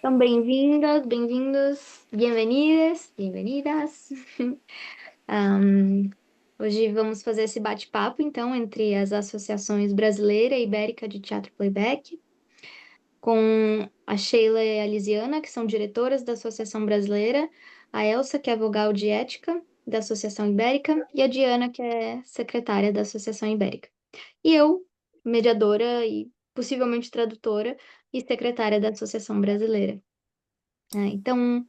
Então, bem-vindas, bem-vindos, bem-vindas, bem-vindas. Ahm, Hoje vamos fazer esse bate-papo, então, entre as associações brasileira e ibérica de teatro playback, com a Sheila e a Lisiana, que são diretoras da Associação Brasileira, a Elsa, que é vogal de ética da Associação Ibérica, e a Diana, que é secretária da Associação Ibérica. E eu, mediadora e possivelmente tradutora e secretária da Associação Brasileira. Então,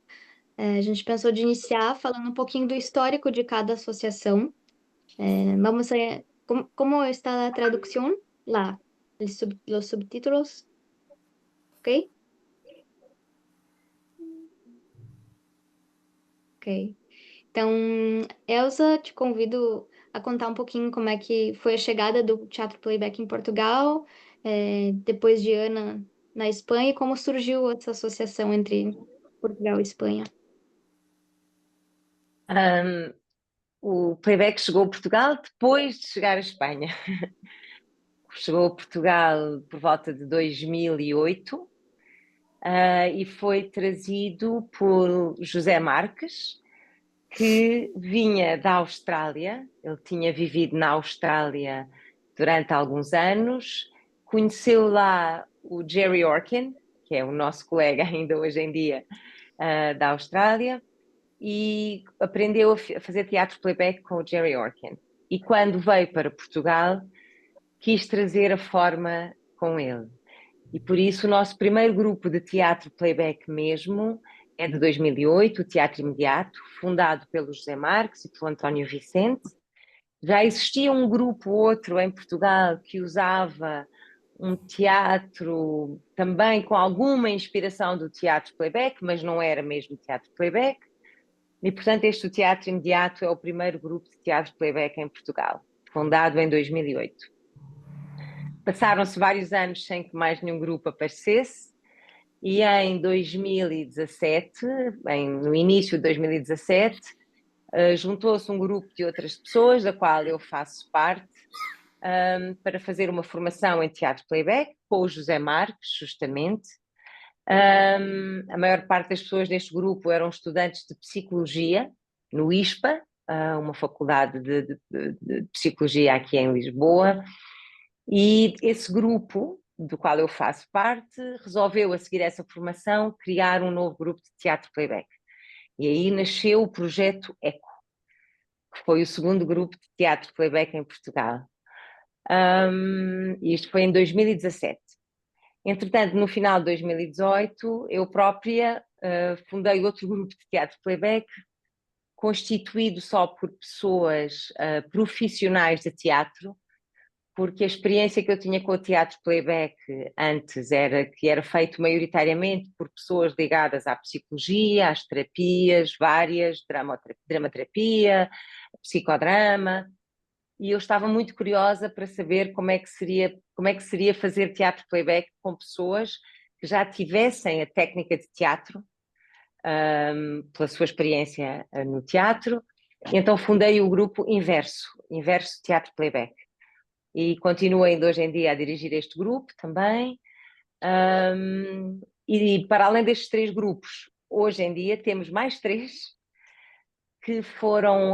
a gente pensou de iniciar falando um pouquinho do histórico de cada associação. Vamos a, como está a tradução? Lá, los subtítulos, ¿ok? Ok. Então, Elsa, te convido a contar um pouquinho como é que foi a chegada do Teatro Playback em Portugal, depois de Ana na Espanha, e como surgiu essa associação entre Portugal e Espanha. Um, o playback chegou a Portugal depois de chegar à Espanha. Chegou a Portugal por volta de 2008, e foi trazido por José Marques, que vinha da Austrália. Ele tinha vivido na Austrália durante alguns anos, conheceu lá o Jerry Orkin, que é o nosso colega ainda hoje em dia, da Austrália, e aprendeu a fazer teatro playback com o Jerry Orkin. E quando veio para Portugal, quis trazer a forma com ele. E por isso o nosso primeiro grupo de teatro playback mesmo é de 2008, o Teatro Imediato, fundado pelo José Marques e pelo António Vicente. Já existia um grupo outro em Portugal que usava um teatro também com alguma inspiração do teatro playback, mas não era mesmo teatro playback. E, portanto, este Teatro Imediato é o primeiro grupo de teatro playback em Portugal, fundado em 2008. Passaram-se vários anos sem que mais nenhum grupo aparecesse, e em 2017, no início de 2017, juntou-se um grupo de outras pessoas, da qual eu faço parte, para fazer uma formação em teatro playback, com o José Marques, justamente. A maior parte das pessoas deste grupo eram estudantes de psicologia, no ISPA, uma faculdade de psicologia aqui em Lisboa, e esse grupo, do qual eu faço parte, resolveu, a seguir essa formação, criar um novo grupo de teatro playback. E aí nasceu o projeto ECO, que foi o segundo grupo de teatro playback em Portugal. E isto foi em 2017. Entretanto, no final de 2018, eu própria fundei outro grupo de teatro playback, constituído só por pessoas profissionais de teatro, porque a experiência que eu tinha com o teatro playback antes era que era feito maioritariamente por pessoas ligadas à psicologia, às terapias várias, dramaterapia, psicodrama, e eu estava muito curiosa para saber como é que seria fazer teatro playback com pessoas que já tivessem a técnica de teatro, pela sua experiência no teatro. E então fundei o grupo Inverso Teatro Playback. E continuo ainda hoje em dia a dirigir este grupo também. E para além destes três grupos, hoje em dia temos mais três que foram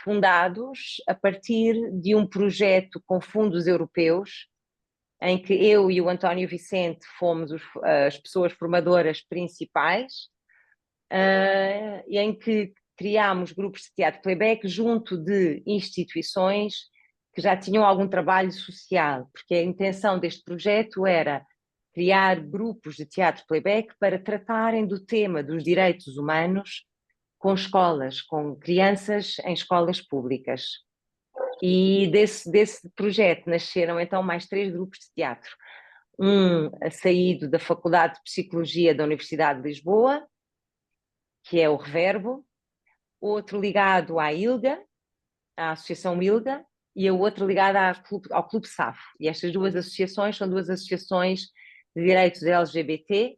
fundados a partir de um projeto com fundos europeus, em que eu e o António Vicente fomos as pessoas formadoras principais, e em que criámos grupos de teatro playback junto de instituições que já tinham algum trabalho social, porque a intenção deste projeto era criar grupos de teatro playback para tratarem do tema dos direitos humanos com escolas, com crianças em escolas públicas. E desse projeto nasceram então mais três grupos de teatro. Um saído da Faculdade de Psicologia da Universidade de Lisboa, que é o Reverbo, outro ligado à ILGA, à Associação ILGA, e o outro ligado ao Clube SAF. E estas duas associações são duas associações de direitos LGBT,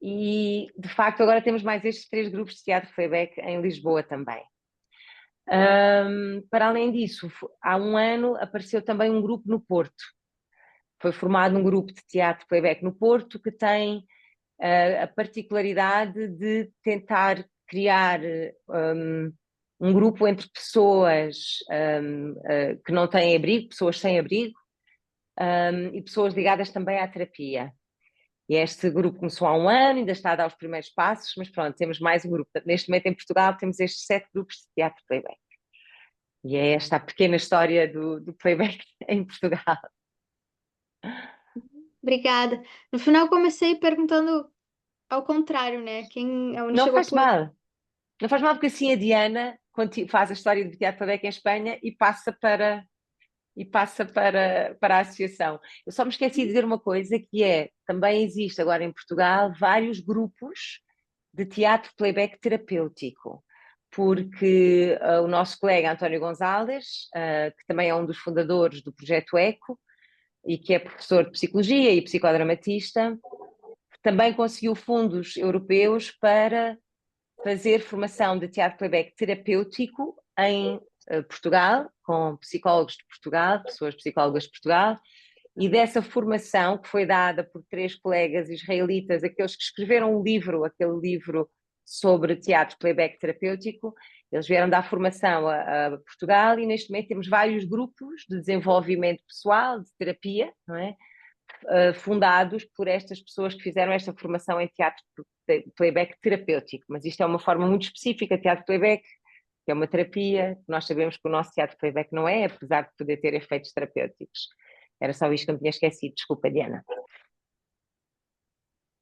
e de facto agora temos mais estes três grupos de teatro playback em Lisboa também. Para além disso, há um ano apareceu também um grupo no Porto. Foi formado um grupo de teatro playback no Porto que tem a particularidade de tentar criar um grupo entre pessoas que não têm abrigo, pessoas sem abrigo, e pessoas ligadas também à terapia. E este grupo começou há um ano, ainda está a dar os primeiros passos, mas pronto, temos mais um grupo. Neste momento em Portugal temos estes 7 grupos de teatro playback. E é esta a pequena história do playback em Portugal. Obrigada. No final comecei perguntando ao contrário, né? Quem, onde Não chegou faz por... mal. Não faz mal porque assim a Diana faz a história do teatro playback em Espanha e passa para a associação. Eu só me esqueci de dizer uma coisa que é, também existe agora em Portugal vários grupos de teatro playback terapêutico, porque o nosso colega António Gonzalez, que também é um dos fundadores do projeto ECO e que é professor de psicologia e psicodramatista, também conseguiu fundos europeus para fazer formação de teatro playback terapêutico em Portugal, com psicólogos de Portugal, pessoas psicólogas de Portugal, e dessa formação que foi dada por 3 colegas israelitas, aqueles que escreveram o livro, aquele livro sobre teatro playback terapêutico, eles vieram dar formação a Portugal e neste momento temos vários grupos de desenvolvimento pessoal, de terapia, não é? Fundados por estas pessoas que fizeram esta formação em teatro playback terapêutico, mas isto é uma forma muito específica de teatro playback, que é uma terapia, que nós sabemos que o nosso teatro playback não é, apesar de poder ter efeitos terapêuticos. Era só isto que eu me tinha esquecido, desculpa, Diana.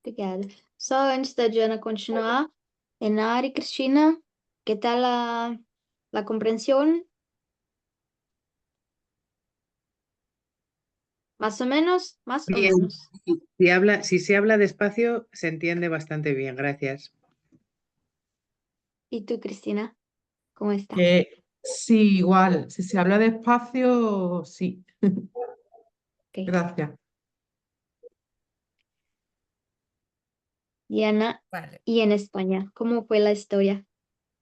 Obrigada. Só antes da Diana continuar, Enari, Cristina, ¿qué tal la comprensión? Más o menos, más o Bien, menos. si se habla despacio, se entiende bastante bien, gracias. ¿Y tú, Cristina? ¿Cómo está? Sí, igual. Si se habla despacio, sí. Ok. Gracias. Diana, Vale. y en España, ¿cómo fue la historia?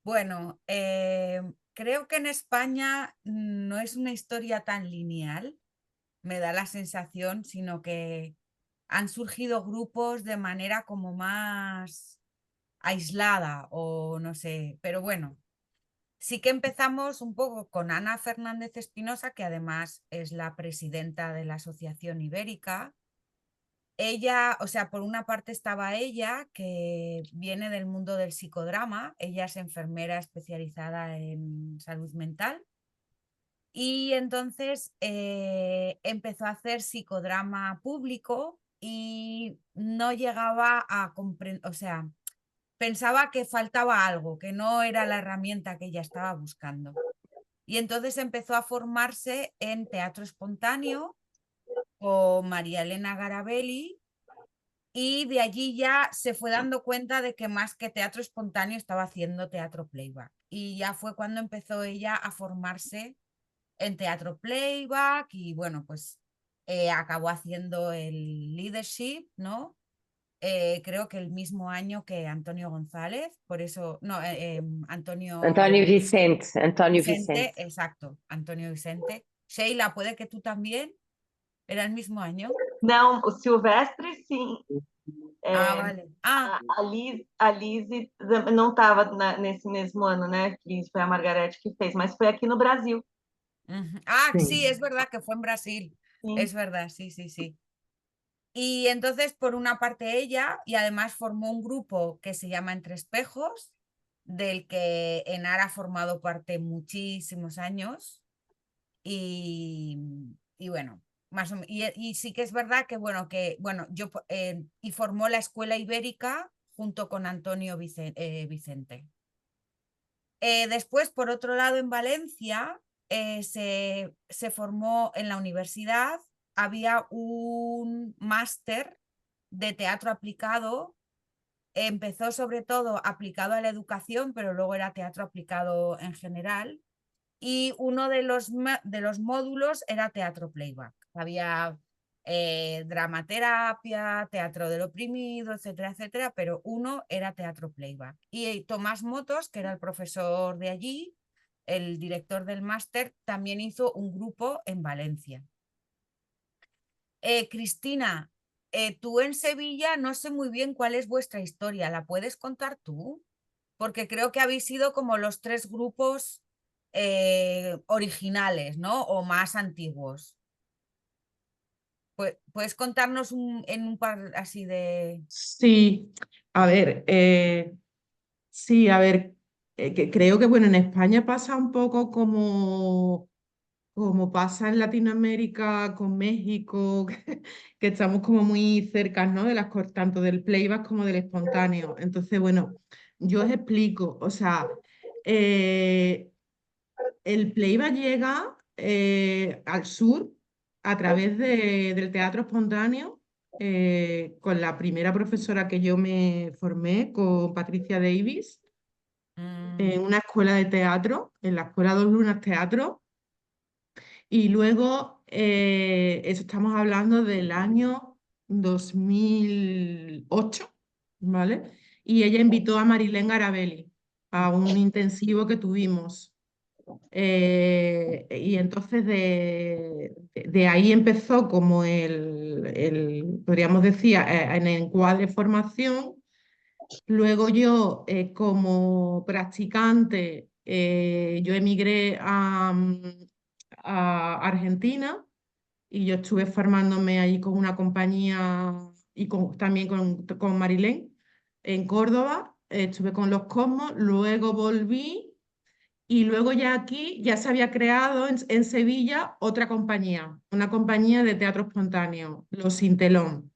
Bueno, creo que en España no es una historia tan lineal, me da la sensación, sino que han surgido grupos de manera como más aislada o no sé, pero bueno, sí que empezamos un poco con Ana Fernández Espinosa, que además es la presidenta de la Asociación Ibérica. Ella, o sea, por una parte estaba ella, que viene del mundo del psicodrama, ella es enfermera especializada en salud mental, y entonces empezó a hacer psicodrama público y no llegaba a comprender, o sea, pensaba que faltaba algo, que no era la herramienta que ella estaba buscando. Y entonces empezó a formarse en teatro espontáneo con María Elena Garabelli. Y de allí ya se fue dando cuenta de que más que teatro espontáneo estaba haciendo teatro playback. Y ya fue cuando empezó ella a formarse en teatro playback y bueno, pues acabó haciendo el leadership, ¿no? Creo que el mismo año que Antonio González, por eso, no, António Vicente, António Vicente, Vicente. exacto, Antonio Vicente. Sheila, puede que tú también, era el mismo año. Não, o Silvestre, sim. Vale. Ah, A Lise não estava nesse mesmo ano, né? Que foi a Margarete que fez, mas foi aqui no Brasil. sí, es verdad que fue en Brasil. Sim. Es verdad, sí, sí, sí. Y entonces, por una parte ella, y además formó un grupo que se llama Entre Espejos, del que Enara ha formado parte muchísimos años. Y bueno, más o menos, y sí que es verdad que, bueno, yo, y formó la Escuela Ibérica junto con Antonio Vicente. Después, por otro lado, en Valencia, se formó en la universidad, había un máster de teatro aplicado, empezó sobre todo aplicado a la educación, pero luego era teatro aplicado en general, y uno de los módulos era teatro playback. Había dramaterapia, teatro del oprimido, etcétera, etcétera, pero uno era teatro playback. Y Tomás Motos, que era el profesor de allí, el director del máster, también hizo un grupo en Valencia. Cristina, tú en Sevilla no sé muy bien cuál es vuestra historia, ¿la puedes contar tú? Porque creo que habéis sido como los tres grupos originales, ¿no? O más antiguos. ¿Puedes contarnos en un par así de... Sí, a ver, sí, a ver, creo que bueno, en España pasa un poco como pasa en Latinoamérica con México, que estamos como muy cerca, ¿no? De tanto del playback como del espontáneo. Entonces, bueno, yo os explico, o sea, eh, el playback llega al sur a través del teatro espontáneo, con la primera profesora que yo me formé, con Patricia Davis, Mm, en una escuela de teatro, en la Escuela Dos Lunas Teatro. Y luego, eso estamos hablando del año 2008, ¿vale? Y ella invitó a Marilén Garabelli a un intensivo que tuvimos. Y entonces de ahí empezó como podríamos decir, en el encuadre formación. Luego yo, como practicante, yo emigré a Argentina y yo estuve formándome allí con una compañía y también con Marilén en Córdoba. Estuve con los Cosmos, luego volví y luego ya aquí ya se había creado en Sevilla otra compañía, una compañía de teatro espontáneo, Los Sin Telón.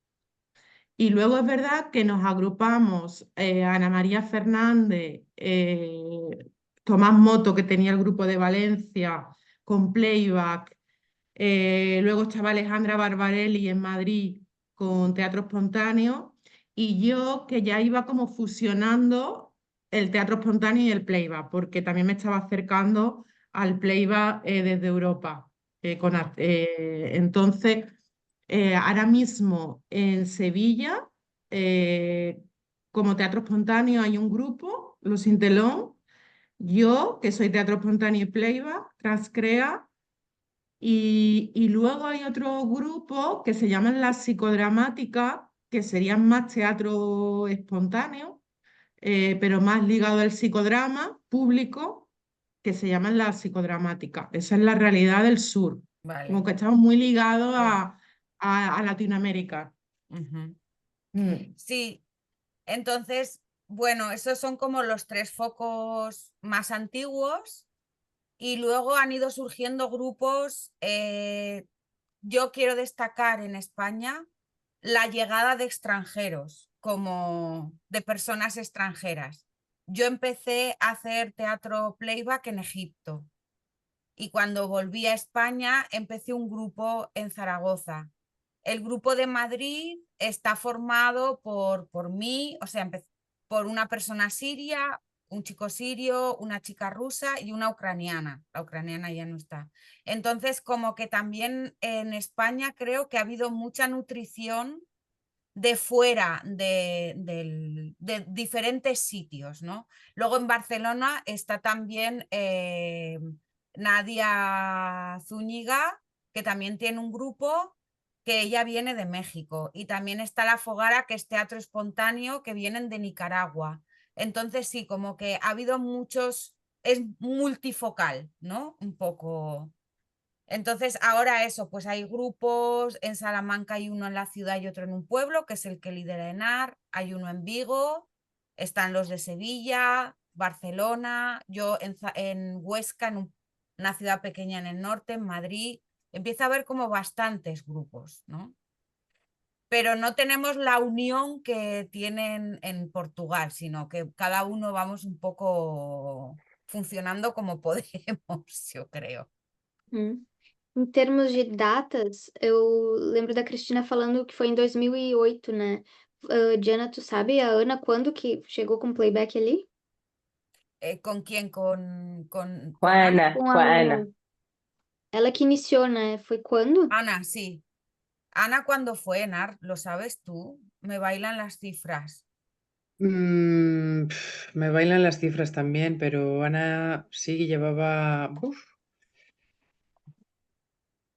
Y luego es verdad que nos agrupamos, Ana María Fernández, Tomás Moto, que tenía el grupo de Valencia, con playback. Luego estaba Alejandra Barbarelli en Madrid con teatro espontáneo. Y yo que ya iba como fusionando el teatro espontáneo y el playback, porque también me estaba acercando al playback, desde Europa. Entonces, ahora mismo en Sevilla, eh, como teatro espontáneo hay un grupo, Los Sin Telón, yo, que soy teatro espontáneo y playback, Transcrea, y luego hay otro grupo que se llaman las psicodramáticas, que serían más teatro espontáneo, pero más ligado al psicodrama público, que se llaman las psicodramáticas. Esa es la realidad del sur, como vale. que estamos muy ligados Sí. a Latinoamérica. Ujú. Mm. Sí, entonces, bueno, esos son como los tres focos más antiguos y luego han ido surgiendo grupos. Yo quiero destacar en España la llegada de extranjeros, como de personas extranjeras. Yo empecé a hacer teatro playback en Egipto y cuando volví a España empecé un grupo en Zaragoza. El grupo de Madrid está formado por mí, o sea, por una persona siria, un chico sirio, una chica rusa y una ucraniana. La ucraniana ya no está. Entonces, como que también en España creo que ha habido mucha nutrición de fuera de diferentes sitios, ¿no? Luego en Barcelona está también Nadia Zúñiga, que también tiene un grupo que ella viene de México. Y también está La Fogara, que es teatro espontáneo, que vienen de Nicaragua. Entonces sí, como que ha habido muchos, es multifocal, ¿no? Un poco. Entonces, ahora eso, pues hay grupos, en Salamanca hay uno en la ciudad y otro en un pueblo, que es el que lidera ENAR, hay uno en Vigo, están los de Sevilla, Barcelona, yo en Huesca, en una ciudad pequeña en el norte, en Madrid, empieza a haber como bastantes grupos, ¿no? Pero no tenemos la unión que tienen en Portugal, sino que cada uno vamos un poco funcionando como podemos, yo creo. Hum. Em termos de datas, eu lembro da Cristina falando que foi em 2008, né? Diana, tu sabe, a Ana, quando que chegou com playback ali? ¿Con quién? Con Ana? Juana, Com a Juana. Ana. Ela que iniciou, né? Foi quando? Ana, sí. Ana, ¿cuándo fue, Nar? ¿Lo sabes tú? Me bailan las cifras. Me bailan las cifras también, pero Ana sí llevaba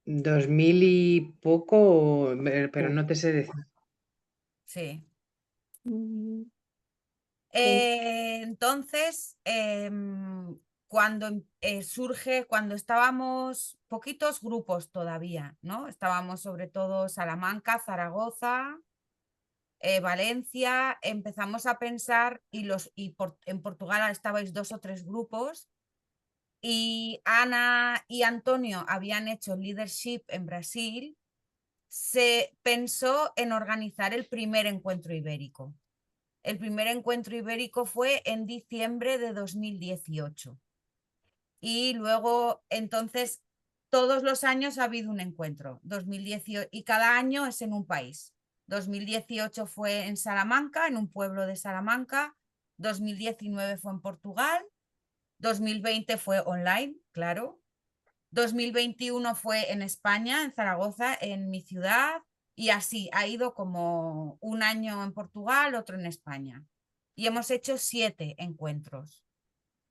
2000 y poco, pero no te sé decir. sí. Uhum. Entonces, cuando estábamos poquitos grupos todavía, ¿no? Estábamos sobre todo Salamanca, Zaragoza, Valencia, empezamos a pensar en Portugal estabais 2 o 3 grupos y Ana y Antonio habían hecho leadership en Brasil. Se pensó en organizar el primer encuentro ibérico. El primer encuentro ibérico fue en diciembre de 2018. Y luego, entonces, todos los años ha habido un encuentro. 2018, y cada año es en un país. 2018 fue en Salamanca, en un pueblo de Salamanca. 2019 fue en Portugal. 2020 fue online, claro. 2021 fue en España, en Zaragoza, en mi ciudad. Y así ha ido como un año en Portugal, otro en España. Y hemos hecho 7 encuentros.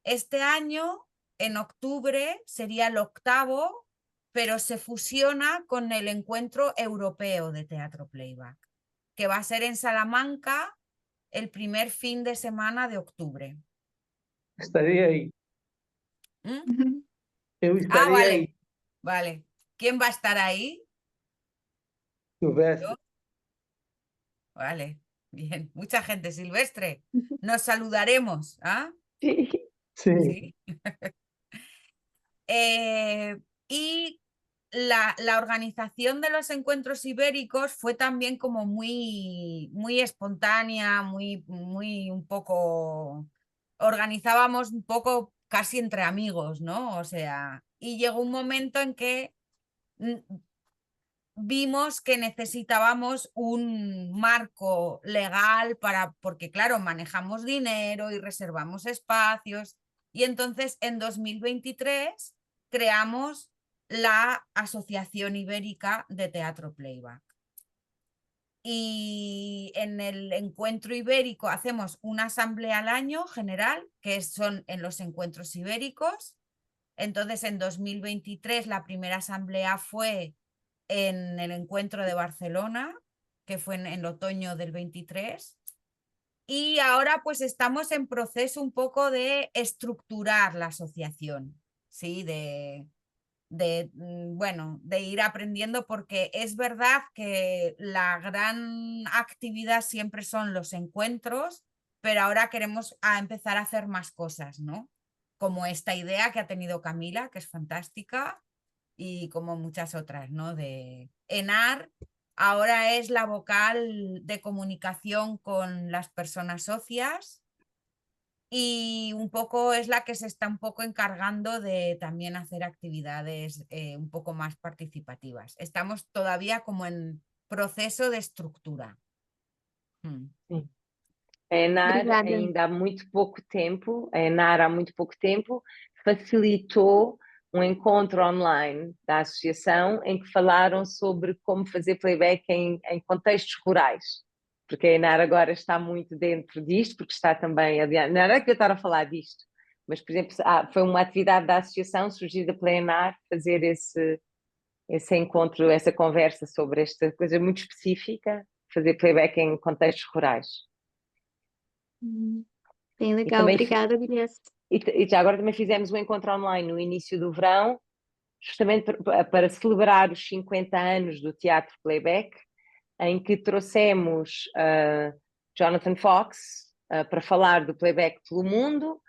Este año, en octubre, sería el 8º, pero se fusiona con el encuentro europeo de teatro playback, que va a ser en Salamanca el primer fin de semana de octubre. Estaría ahí. ¿Mm? Uhum. Eu Ah, estaría vale, ahí. vale. ¿Quién va a estar ahí? Silvestre. Yo. Vale, bien. Mucha gente, Silvestre. Nos saludaremos, ¿ah? Sí. Sí. Sí. Y la organización de los encuentros ibéricos fue también como muy, muy espontánea, muy un poco, organizábamos un poco casi entre amigos, ¿no? O sea, y llegó un momento en que vimos que necesitábamos un marco legal porque claro, manejamos dinero y reservamos espacios. Y entonces en 2023 creamos la Asociación Ibérica de Teatro Playback. Y en el encuentro ibérico hacemos una asamblea al año general, que son en los encuentros ibéricos. Entonces en 2023 la primera asamblea fue en el encuentro de Barcelona, que fue en el otoño del 23. Y ahora pues estamos en proceso un poco de estructurar la asociación, ¿sí? Bueno, de ir aprendiendo, porque es verdad que la gran actividad siempre son los encuentros, pero ahora queremos empezar a hacer más cosas, ¿no? Como esta idea que ha tenido Camila, que es fantástica, y como muchas otras, ¿no? ENAR ahora es la vocal de comunicación con las personas socias y un poco es la que se está un poco encargando de también hacer actividades un poco más participativas. Estamos todavía como en proceso de estructura. Sim. A ENAR Obrigada. ainda há muito pouco tempo, a ENAR há muito pouco tempo facilitou um encontro online da associação em que falaram sobre como fazer playback em contextos rurais, porque a ENAR agora está muito dentro disto, porque está também, aliás, não era que eu estava a falar disto, mas, por exemplo, foi uma atividade da associação surgida pela ENAR fazer esse encontro, essa conversa sobre esta coisa muito específica, fazer playback em contextos rurais. Bem E legal, também obrigada, Gurias. E já agora também fizemos um encontro online no início do verão, justamente para celebrar os 50 anos do teatro playback, em que trouxemos Jonathan Fox para falar do playback pelo mundo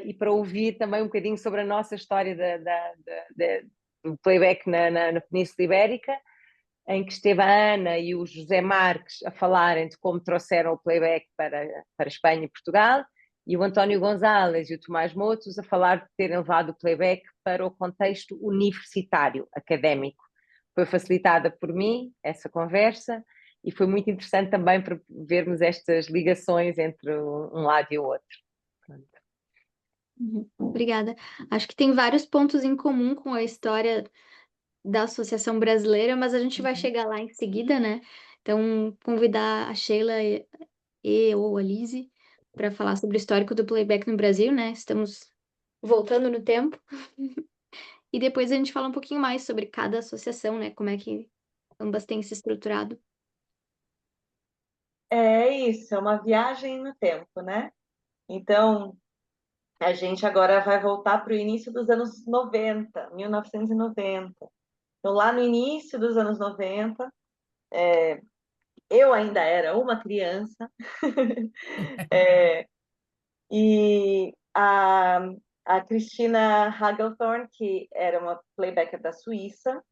e para ouvir também um bocadinho sobre a nossa história do playback na Península Ibérica, em que esteve a Ana e o José Marques a falarem de como trouxeram o playback para Espanha e Portugal, e o António Gonzalez e o Tomás Motos a falar de terem levado o playback para o contexto universitário, académico. Foi facilitada por mim, essa conversa, e foi muito interessante também para vermos estas ligações entre um lado e o outro. Pronto. Obrigada. Acho que tem vários pontos em comum com a história da Associação Brasileira, mas a gente vai chegar lá em seguida, né? Então, convidar a Sheila ou a Lizzie para falar sobre o histórico do playback no Brasil, né? Estamos voltando no tempo. E depois a gente fala um pouquinho mais sobre cada associação, né? Como é que ambas têm se estruturado. É isso, é uma viagem no tempo, né? Então, a gente agora vai voltar para o início dos anos 90, 1990. Então, lá no início dos anos 90, eu ainda era uma criança, e a Christina Hagelthorn, que era uma playbacker da Suíça,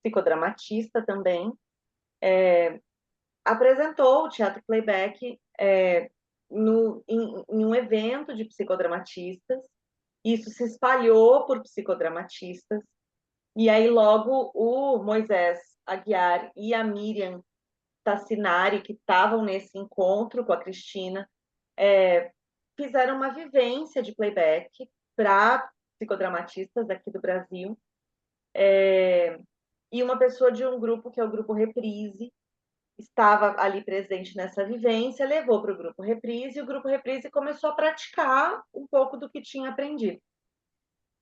psicodramatista também, apresentou o teatro playback em um evento de psicodramatistas. Isso se espalhou por psicodramatistas, e aí logo o Moisés Aguiar e a Miriam Tassinari, que estavam nesse encontro com a Cristina, fizeram uma vivência de playback para psicodramatistas aqui do Brasil, e uma pessoa de um grupo que é o Grupo Reprise estava ali presente nessa vivência, levou para o Grupo Reprise, e o Grupo Reprise começou a praticar um pouco do que tinha aprendido.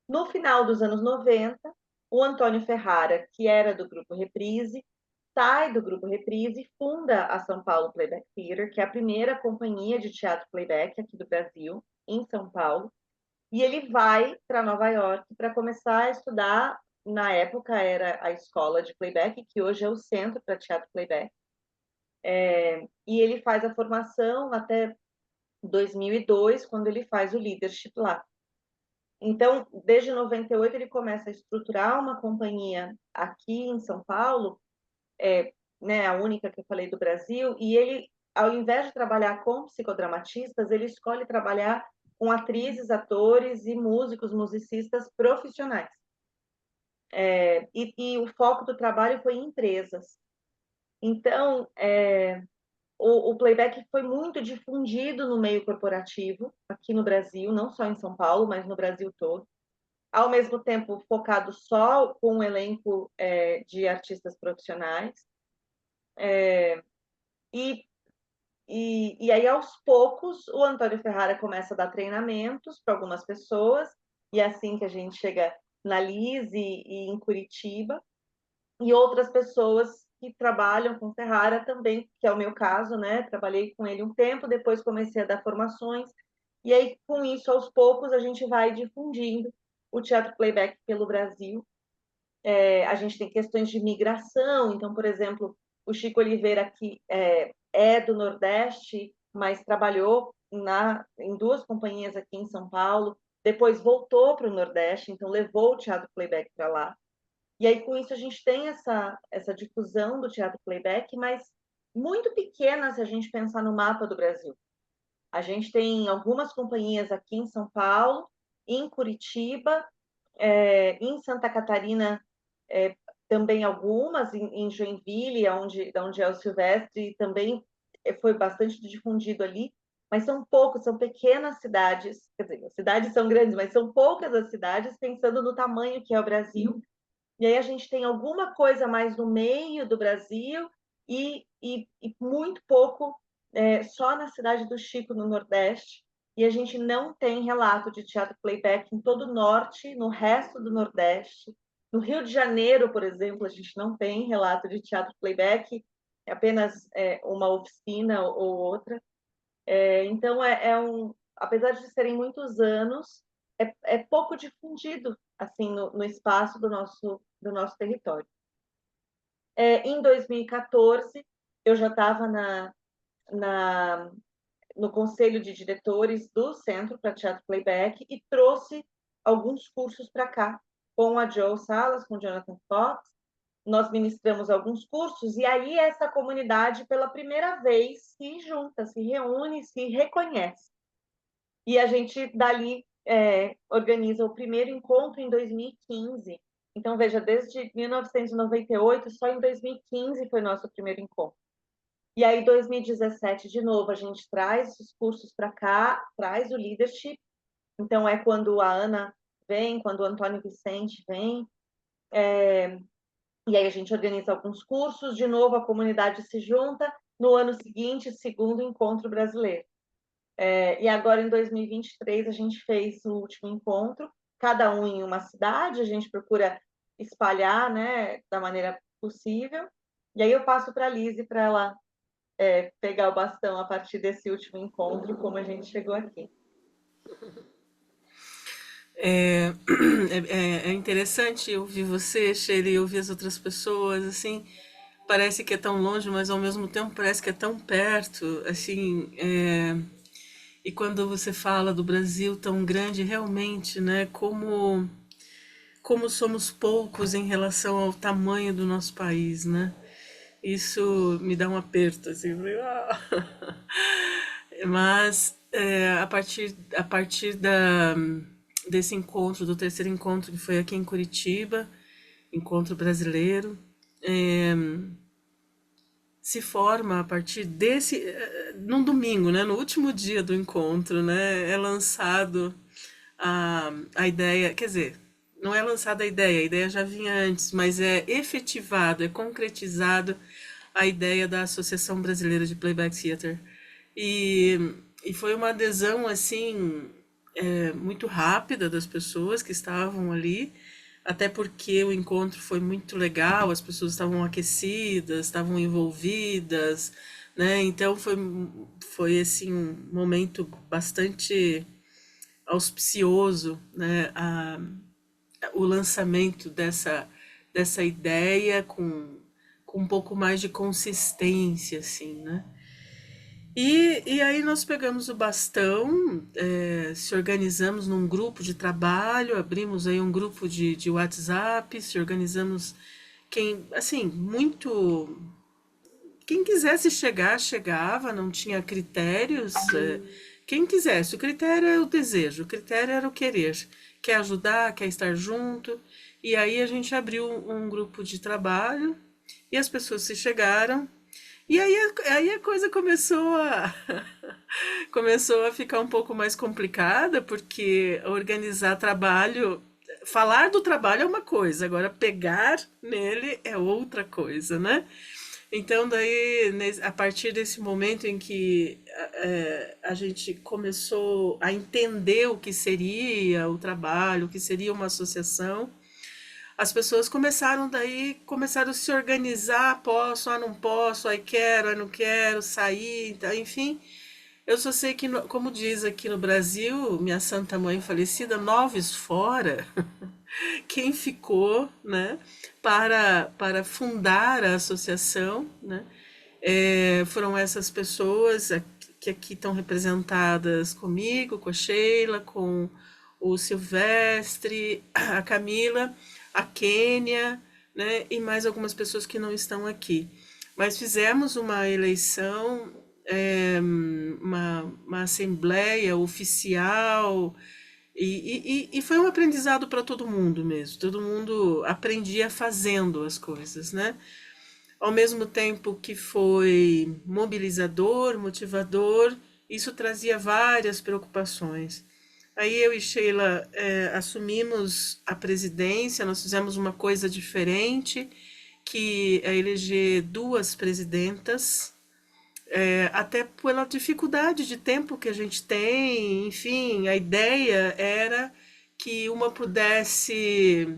No final dos anos 90, o Antônio Ferrara, que era do Grupo Reprise, sai do Grupo Reprise e funda a São Paulo Playback Theatre, que é a primeira companhia de teatro playback aqui do Brasil, em São Paulo, e ele vai para Nova York para começar a estudar. Na época era a escola de playback, que hoje é o Centro para Teatro Playback, e ele faz a formação até 2002, quando ele faz o leadership lá. Então, desde 98, ele começa a estruturar uma companhia aqui em São Paulo, né, a única que eu falei do Brasil, e ele, ao invés de trabalhar com psicodramatistas, ele escolhe trabalhar com atrizes, atores e músicos, musicistas profissionais. E o foco do trabalho foi em empresas. Então, o playback foi muito difundido no meio corporativo, aqui no Brasil, não só em São Paulo, mas no Brasil todo. Ao mesmo tempo, focado só com um elenco de artistas profissionais. E aí, aos poucos, o Antônio Ferrara começa a dar treinamentos para algumas pessoas, e é assim que a gente chega na Liz e em Curitiba, e outras pessoas que trabalham com Ferrara também, que é o meu caso, né? Trabalhei com ele um tempo, depois comecei a dar formações, e aí, com isso, aos poucos, a gente vai difundindo o teatro playback pelo Brasil. A gente tem questões de migração, então, por exemplo, o Chico Oliveira, que é do Nordeste, mas trabalhou em duas companhias aqui em São Paulo, depois voltou para o Nordeste, então levou o teatro playback para lá. E aí, com isso, a gente tem essa difusão do teatro playback, mas muito pequena se a gente pensar no mapa do Brasil. A gente tem algumas companhias aqui em São Paulo, em Curitiba, em Santa Catarina, também algumas, em Joinville, onde é o Silvestre, também foi bastante difundido ali, mas são poucos, são pequenas cidades, quer dizer, as cidades são grandes, mas são poucas as cidades, pensando no tamanho que é o Brasil. E aí a gente tem alguma coisa mais no meio do Brasil e muito pouco só na cidade do Chico, no Nordeste. E a gente não tem relato de teatro playback em todo o Norte, no resto do Nordeste. No Rio de Janeiro, por exemplo, a gente não tem relato de teatro playback, é apenas uma oficina ou outra. Então, apesar de serem muitos anos, é pouco difundido assim no espaço do nosso território. Em 2014, eu já estava no conselho de diretores do Centro para Teatro Playback e trouxe alguns cursos para cá, com a Jo Salas, com o Jonathan Fox. Nós ministramos alguns cursos, e aí essa comunidade, pela primeira vez, se junta, se reúne, se reconhece. E a gente, dali, organiza o primeiro encontro em 2015. Então, veja, desde 1998, só em 2015 foi nosso primeiro encontro. E aí, 2017, de novo, a gente traz os cursos para cá, traz o leadership. Então, é quando a Ana vem, quando o Antônio Vicente vem. E aí a gente organiza alguns cursos, de novo a comunidade se junta. No ano seguinte, segundo encontro brasileiro. E agora, em 2023, a gente fez o último encontro, cada um em uma cidade, a gente procura espalhar, né, da maneira possível. E aí eu passo para a Liz para ela pegar o bastão a partir desse último encontro, como a gente chegou aqui. É, é interessante ouvir você, Sheila, e ouvir as outras pessoas, assim, parece que é tão longe, mas ao mesmo tempo parece que é tão perto, assim, e quando você fala do Brasil tão grande, realmente, né, como somos poucos em relação ao tamanho do nosso país, né? Isso me dá um aperto, assim, eu falei, "Ah." Mas a partir desse encontro, do terceiro encontro que foi aqui em Curitiba, encontro brasileiro, se forma a partir desse, num domingo, né, no último dia do encontro, né, é lançado a ideia, quer dizer, não é lançada a ideia já vinha antes, mas é efetivado, é concretizado a ideia da Associação Brasileira de Playback Theatre. E, e foi uma adesão, assim, muito rápida das pessoas que estavam ali, até porque o encontro foi muito legal, as pessoas estavam aquecidas, estavam envolvidas, né? Então foi assim, um momento bastante auspicioso, né? O lançamento dessa ideia com um pouco mais de consistência, assim, né? E aí nós pegamos o bastão, se organizamos num grupo de trabalho, abrimos aí um grupo de WhatsApp, se organizamos, assim, muito. Quem quisesse chegar, chegava, não tinha critérios. Quem quisesse, o critério é o desejo, o critério era o querer. Quer ajudar, quer estar junto. E aí a gente abriu um grupo de trabalho e as pessoas se chegaram. E aí a coisa começou a ficar um pouco mais complicada, porque organizar trabalho, falar do trabalho é uma coisa, agora pegar nele é outra coisa, né? Então, daí, a partir desse momento em que a gente começou a entender o que seria o trabalho, o que seria uma associação, as pessoas começaram a se organizar, posso, não posso, quero, não quero, sair, então, enfim. Eu só sei que, como diz aqui no Brasil, minha santa mãe falecida, noves fora, quem ficou, né, para fundar a associação, né, foram essas pessoas que aqui estão representadas comigo, com a Sheila, com o Silvestre, a Camila, a Kênia, né, e mais algumas pessoas que não estão aqui. Mas fizemos uma eleição, uma assembleia oficial, e foi um aprendizado para todo mundo mesmo. Todo mundo aprendia fazendo as coisas, né? Ao mesmo tempo que foi mobilizador, motivador, isso trazia várias preocupações. Aí eu e Sheila assumimos a presidência, nós fizemos uma coisa diferente, que é eleger duas presidentas, até pela dificuldade de tempo que a gente tem, enfim, a ideia era que uma pudesse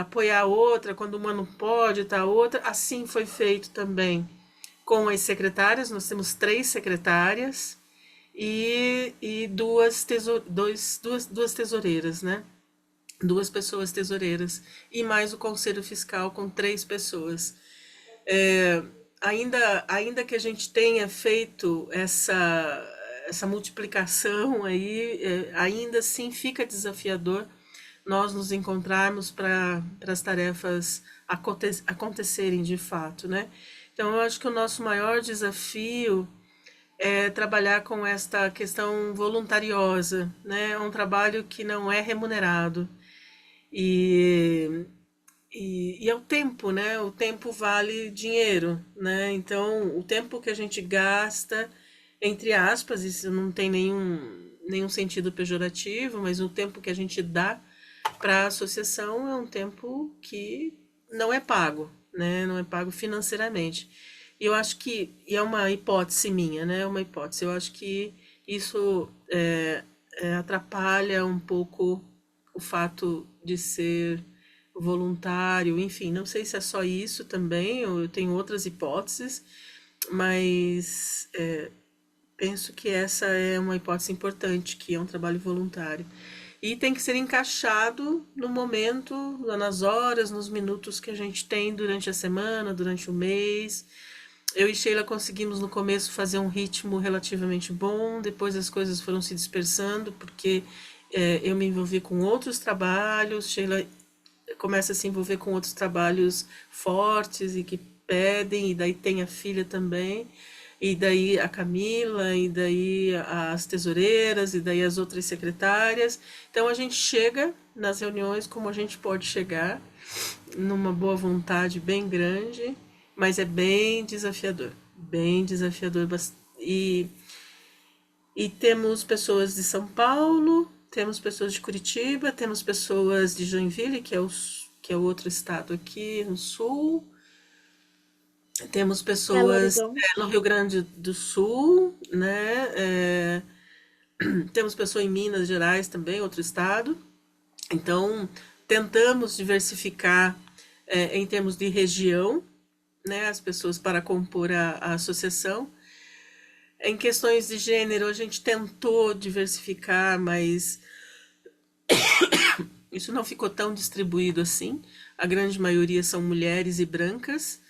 apoiar a outra, quando uma não pode, tá a outra. Assim foi feito também com as secretárias, nós temos 3 secretárias e duas tesoureiras, né? 2 pessoas tesoureiras e mais o conselho fiscal com 3 pessoas. Ainda que a gente tenha feito essa multiplicação aí, ainda assim fica desafiador nós nos encontrarmos para as tarefas acontecerem de fato, né? Então, eu acho que o nosso maior desafio é trabalhar com esta questão voluntariosa, né? É um trabalho que não é remunerado. E, e é o tempo, né? O tempo vale dinheiro, né? Então, o tempo que a gente gasta, entre aspas, isso não tem nenhum sentido pejorativo, mas o tempo que a gente dá para a associação é um tempo que não é pago, né? Não é pago financeiramente. E eu acho que, e é uma hipótese minha, né? Uma hipótese. Eu acho que isso atrapalha um pouco o fato de ser voluntário, enfim, não sei se é só isso também, ou eu tenho outras hipóteses, mas penso que essa é uma hipótese importante, que é um trabalho voluntário. E tem que ser encaixado no momento, nas horas, nos minutos que a gente tem durante a semana, durante o mês. Eu e Sheila conseguimos no começo fazer um ritmo relativamente bom, depois as coisas foram se dispersando, porque eu me envolvi com outros trabalhos, Sheila começa a se envolver com outros trabalhos fortes e que pedem, e daí tem a filha também, e daí a Camila, e daí as tesoureiras, e daí as outras secretárias. Então a gente chega nas reuniões como a gente pode chegar, numa boa vontade bem grande, mas é bem desafiador, bem desafiador. E temos pessoas de São Paulo, temos pessoas de Curitiba, temos pessoas de Joinville, que é o outro estado aqui no sul. Temos Belo pessoas Horizonte. no Rio Grande do Sul, né? Temos pessoas em Minas Gerais também, outro estado. Então, tentamos diversificar em termos de região, né, as pessoas para compor a associação. Em questões de gênero, a gente tentou diversificar, mas isso não ficou tão distribuído assim. A grande maioria são mulheres e brancas.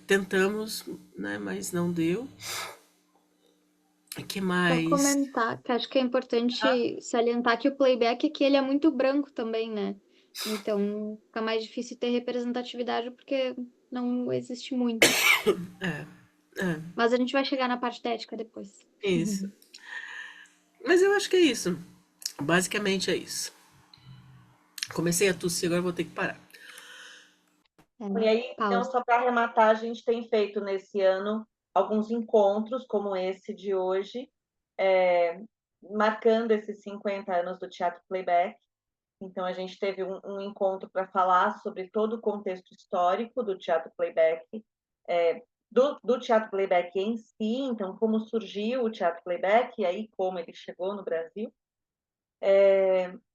Tentamos, né, mas não deu. O que Só mais? comentar, que acho que é importante salientar que o playback aqui ele é muito branco também, né? Então fica mais difícil ter representatividade porque não existe muito. É, é, Mas a gente vai chegar na parte da ética depois. isso. Mas eu acho que é isso. Basicamente é isso. Comecei a tossir, agora vou ter que parar. E aí, então, Pausa. só para arrematar, a gente tem feito nesse ano alguns encontros, como esse de hoje, marcando esses 50 anos do Teatro Playback. Então, a gente teve um encontro para falar sobre todo o contexto histórico do Teatro Playback, do Teatro Playback em si, então, como surgiu o Teatro Playback e aí como ele chegou no Brasil.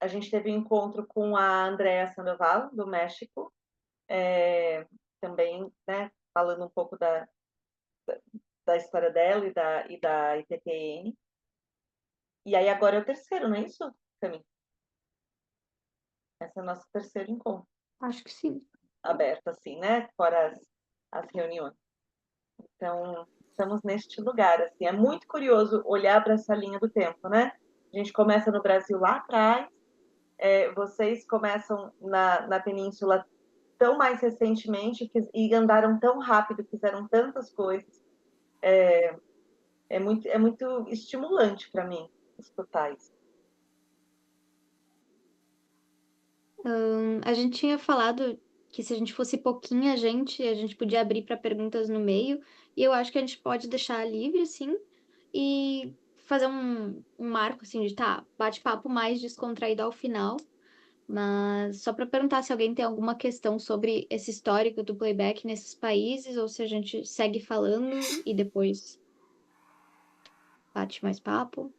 A gente teve um encontro com a Andrea Sandoval, do México, também, né, falando um pouco da história dela e da IPTN. E aí agora é o terceiro, não é isso, Camille? Esse é o nosso terceiro encontro, Acho que sim. aberto assim, né, fora as reuniões. Então, estamos neste lugar, assim. É muito curioso olhar para essa linha do tempo, né? A gente começa no Brasil lá atrás, vocês começam na Península tão mais recentemente e andaram tão rápido, fizeram tantas coisas. É muito estimulante para mim escutar isso. A gente tinha falado que se a gente fosse pouquinha gente, a gente podia abrir para perguntas no meio. E eu acho que a gente pode deixar livre, assim, e fazer um marco, assim, de tá, bate-papo mais descontraído ao final. Mas só para perguntar se alguém tem alguma questão sobre esse histórico do playback nesses países, ou se a gente segue falando e depois bate mais papo.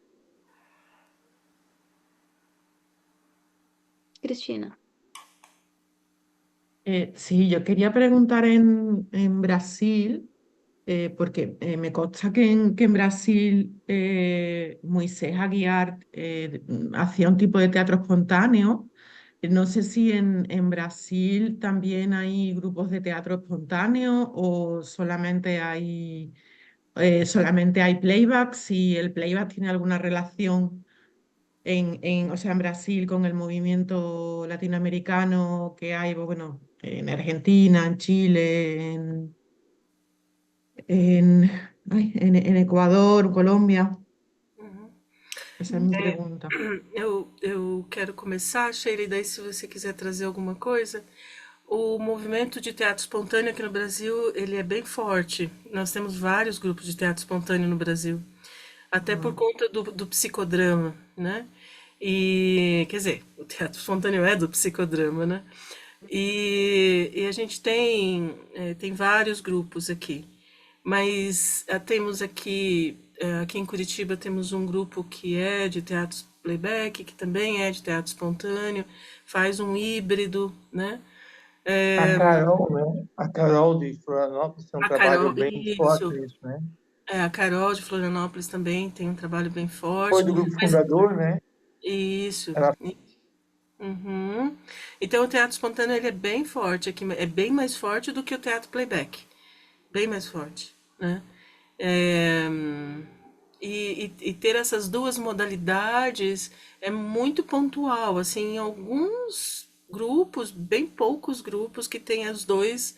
Cristina. Sí, yo quería preguntar en Brasil, porque me consta que en Brasil Moisés Aguiar hacía un tipo de teatro espontáneo. No sé si en Brasil también hay grupos de teatro espontáneo o solamente hay playback, si el playback tiene alguna relación o sea, en Brasil con el movimiento latinoamericano que hay, bueno, en Argentina, en Chile, en, en Ecuador, Colombia. Esa es mi pregunta. Eu quero começar, Sheila, e daí se você quiser trazer alguma coisa. O movimento de teatro espontâneo aqui no Brasil, ele é bem forte. Nós temos vários grupos de teatro espontâneo no Brasil. Até por conta do psicodrama, né? E, quer dizer, o teatro espontâneo é do psicodrama, né? E a gente tem vários grupos aqui. Mas temos aqui em Curitiba, temos um grupo que é de teatro playback, que também é de teatro espontâneo, faz um híbrido, né? A Carol, né? A Carol de Florianópolis tem um A trabalho Carol, bem forte isso. nisso, né? A Carol de Florianópolis também tem um trabalho bem Foi forte. do grupo Mas fundador, né? isso. Ela Uhum. Então o teatro espontâneo ele é bem forte aqui, é bem mais forte do que o teatro playback, bem mais forte, né? É, e ter essas duas modalidades é muito pontual, assim, em alguns grupos, bem poucos grupos que têm as duas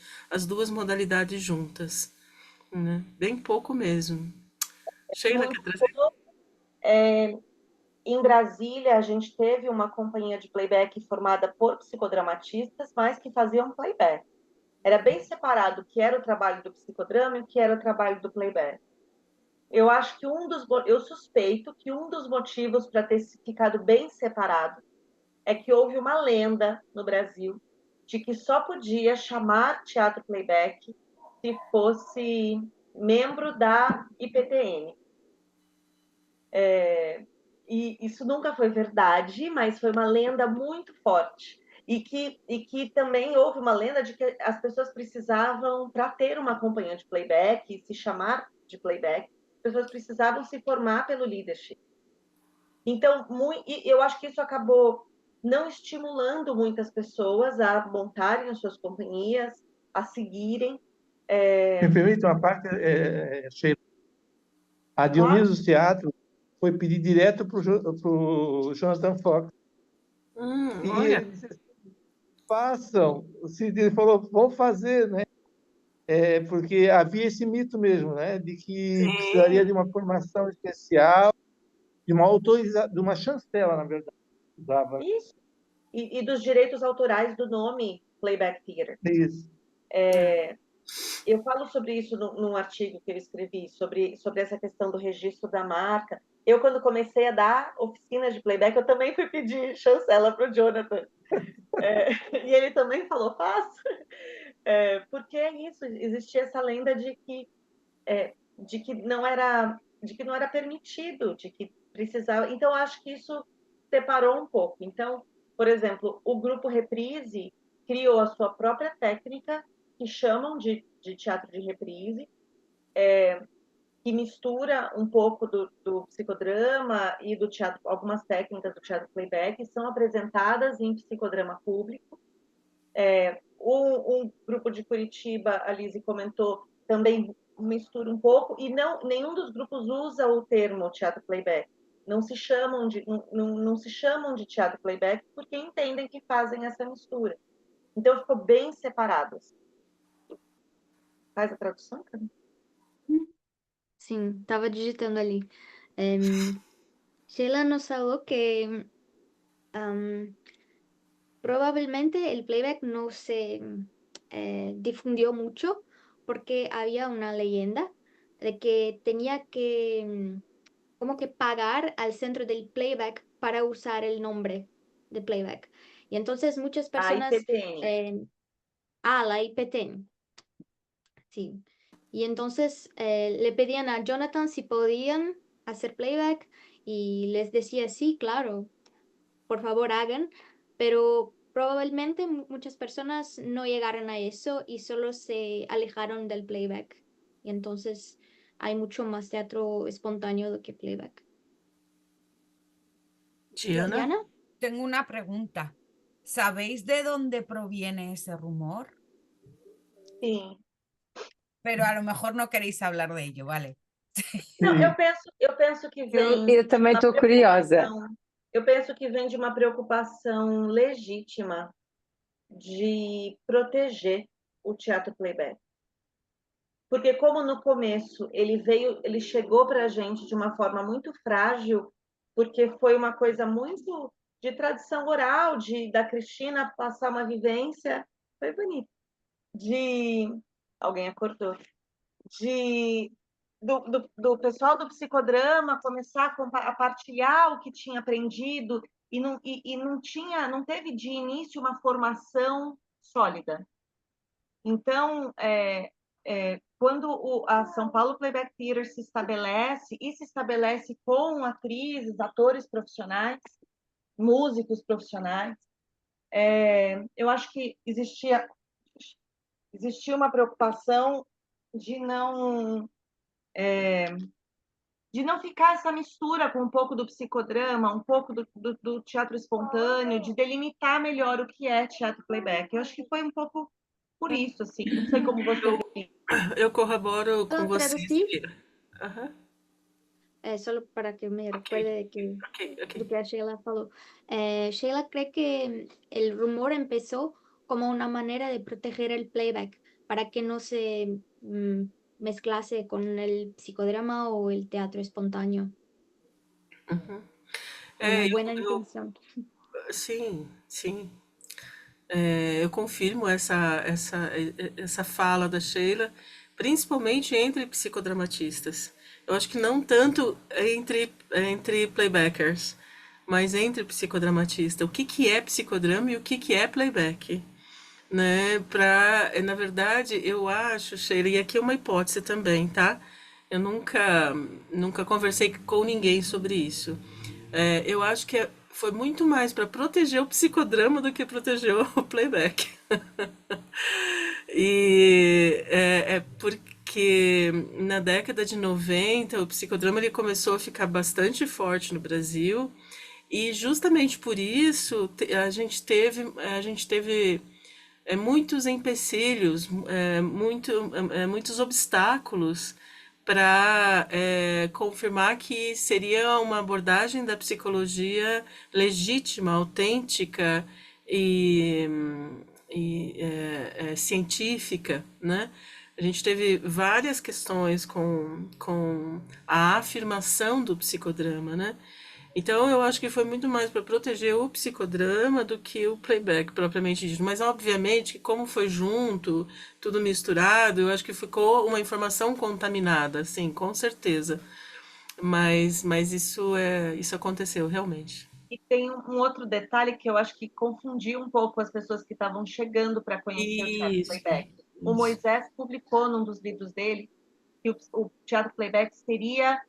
modalidades juntas, né? Bem pouco mesmo. Sheila Muito quer trazer? Em Brasília, a gente teve uma companhia de playback formada por psicodramatistas, mas que faziam playback. Era bem separado o que era o trabalho do psicodrama e o que era o trabalho do playback. Eu acho que eu suspeito que um dos motivos para ter ficado bem separado é que houve uma lenda no Brasil de que só podia chamar teatro playback se fosse membro da IPTN. E isso nunca foi verdade, mas foi uma lenda muito forte. E que também houve uma lenda de que as pessoas precisavam, para ter uma companhia de playback e se chamar de playback, as pessoas precisavam se formar pelo leadership. Então, eu acho que isso acabou não estimulando muitas pessoas a montarem as suas companhias, a seguirem. me permite uma parte, Sheila. A Claro, Dionisos Teatro foi pedir direto para o Jonathan Fox. E Olha. ele disse assim, façam. Ele falou, vamos fazer, né? Porque havia esse mito mesmo, né? De que precisaria Sim. de uma formação especial, de uma autorização, de uma chancela, na verdade. Dava isso. E dos direitos autorais do nome Playback Theater. isso. Eu falo sobre isso num artigo que eu escrevi, sobre essa questão do registro da marca. Eu, quando comecei a dar oficinas de playback, eu também fui pedir chancela para o Jonathan. E ele também falou, faça. Porque é isso, existia essa lenda de que não era permitido, de que precisava. Então, acho que isso separou um pouco. Então, por exemplo, o grupo Reprise criou a sua própria técnica, que chamam de teatro de reprise, que mistura um pouco do psicodrama e do teatro, algumas técnicas do teatro playback, são apresentadas em psicodrama público. Um grupo de Curitiba, a Lise comentou, também mistura um pouco, e nenhum dos grupos usa o termo teatro playback. Não se chamam de teatro playback porque entendem que fazem essa mistura. Então ficou bem separado. Faz a tradução, cara? Sim, estava digitando ali. Sheila nos habló que probablemente el playback no se difundió mucho porque había una leyenda de que tenía que como que pagar al centro del playback para usar el nombre de playback. Y entonces muchas A personas, IPTN. la IPTN, sí. Y entonces le pedían a Jonathan si podían hacer playback y les decía, sí, claro, por favor hagan, pero probablemente muchas personas no llegaron a eso y solo se alejaron del playback. Y entonces hay mucho más teatro espontáneo que playback. Diana? Diana? Tengo una pregunta. ¿Sabéis de dónde proviene ese rumor? Sim. Pero a lo mejor no queréis hablar de ello, ¿vale? Não, eu penso que vem Eu também uma estou curiosa. preocupação. Eu penso que vem de uma preocupação legítima de proteger o teatro playback. Porque como no começo ele chegou para a gente de uma forma muito frágil, porque foi uma coisa muito de tradição oral, da Cristina passar uma vivência, foi bonito, alguém acordou, do pessoal do psicodrama começar a partilhar o que tinha aprendido e não teve de início uma formação sólida. Então, quando a São Paulo Playback Theater se estabelece com atrizes, atores profissionais, músicos profissionais, eu acho que existia uma preocupação de não ficar essa mistura com um pouco do psicodrama, um pouco do teatro espontâneo, de delimitar melhor o que é teatro playback. Eu acho que foi um pouco por isso, assim. Não sei como você vê. Eu corroboro com ¿Puedo você, traducir? Cira. Aham. Solo para que me Ok, recuerde de que ok. lo que a Sheila falou. Sheila cree que el rumor empezó como una manera de proteger el playback para que no se mezclase con el psicodrama o el teatro espontáneo. Uhum. Una É, buena intención. sim, sim. Eu confirmo essa fala da Sheila, principalmente entre psicodramatistas. Eu acho que não tanto entre playbackers, mas entre psicodramatistas. O que é psicodrama e o que é playback? Né? Na verdade, eu acho, Sheila, e aqui é uma hipótese também, tá? Eu nunca conversei com ninguém sobre isso. Eu acho que foi muito mais para proteger o psicodrama do que proteger o playback. E é porque na década de 90 o psicodrama ele começou a ficar bastante forte no Brasil e justamente por isso a gente teve muitos empecilhos, muitos obstáculos para confirmar que seria uma abordagem da psicologia legítima, autêntica e, científica, né? A gente teve várias questões com a afirmação do psicodrama, né? Então eu acho que foi muito mais para proteger o psicodrama do que o playback propriamente dito. Mas obviamente que como foi junto, tudo misturado, eu acho que ficou uma informação contaminada, sim, com certeza. Mas isso aconteceu realmente. E tem um outro detalhe que eu acho que confundiu um pouco as pessoas que estavam chegando para conhecer o teatro Isso, playback. O isso. Moisés publicou num dos livros dele que o teatro playback seria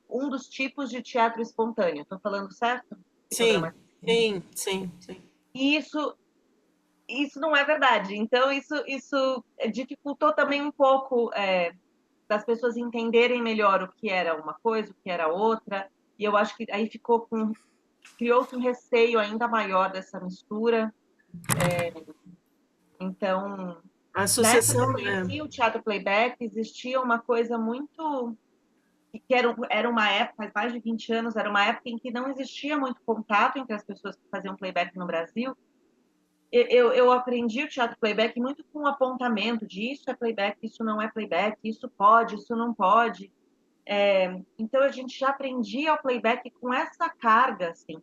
um dos tipos de teatro espontâneo. Estou falando certo? Sim, sim. E isso não é verdade. Então, isso dificultou também um pouco das pessoas entenderem melhor o que era uma coisa, o que era outra. E eu acho que aí criou-se um receio ainda maior dessa mistura. Então, A na época que eu associação, conheci o teatro playback, existia uma coisa muito que era uma época, faz mais de 20 anos, era uma época em que não existia muito contato entre as pessoas que faziam playback no Brasil. Eu aprendi o teatro playback muito com um apontamento de isso é playback, isso não é playback, isso pode, isso não pode. Então, a gente já aprendia o playback com essa carga, assim.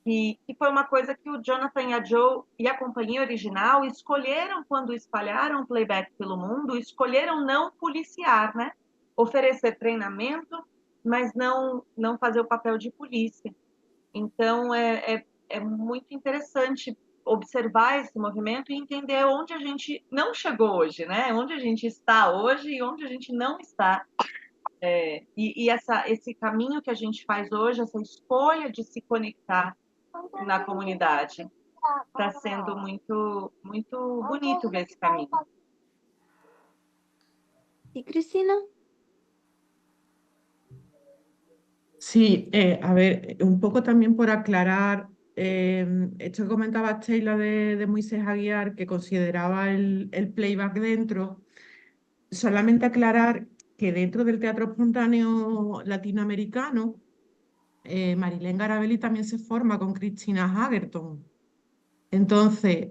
E foi uma coisa que o Jonathan e a Joe e a companhia original escolheram quando espalharam o playback pelo mundo, escolheram não policiar, né? Oferecer treinamento, mas não fazer o papel de polícia. Então, é muito interessante observar esse movimento e entender onde a gente não chegou hoje, né? Onde a gente está hoje e onde a gente não está. E esse caminho que a gente faz hoje, essa escolha de se conectar na comunidade, está sendo muito, muito bonito ver esse caminho. ¿Y Cristina? Sí, a ver, un poco también por aclarar, esto que comentaba Sheila de Moisés Aguiar, que consideraba el playback dentro, solamente aclarar que dentro del teatro espontáneo latinoamericano, Marilén Garabelli también se forma con Christina Hagerton. Entonces,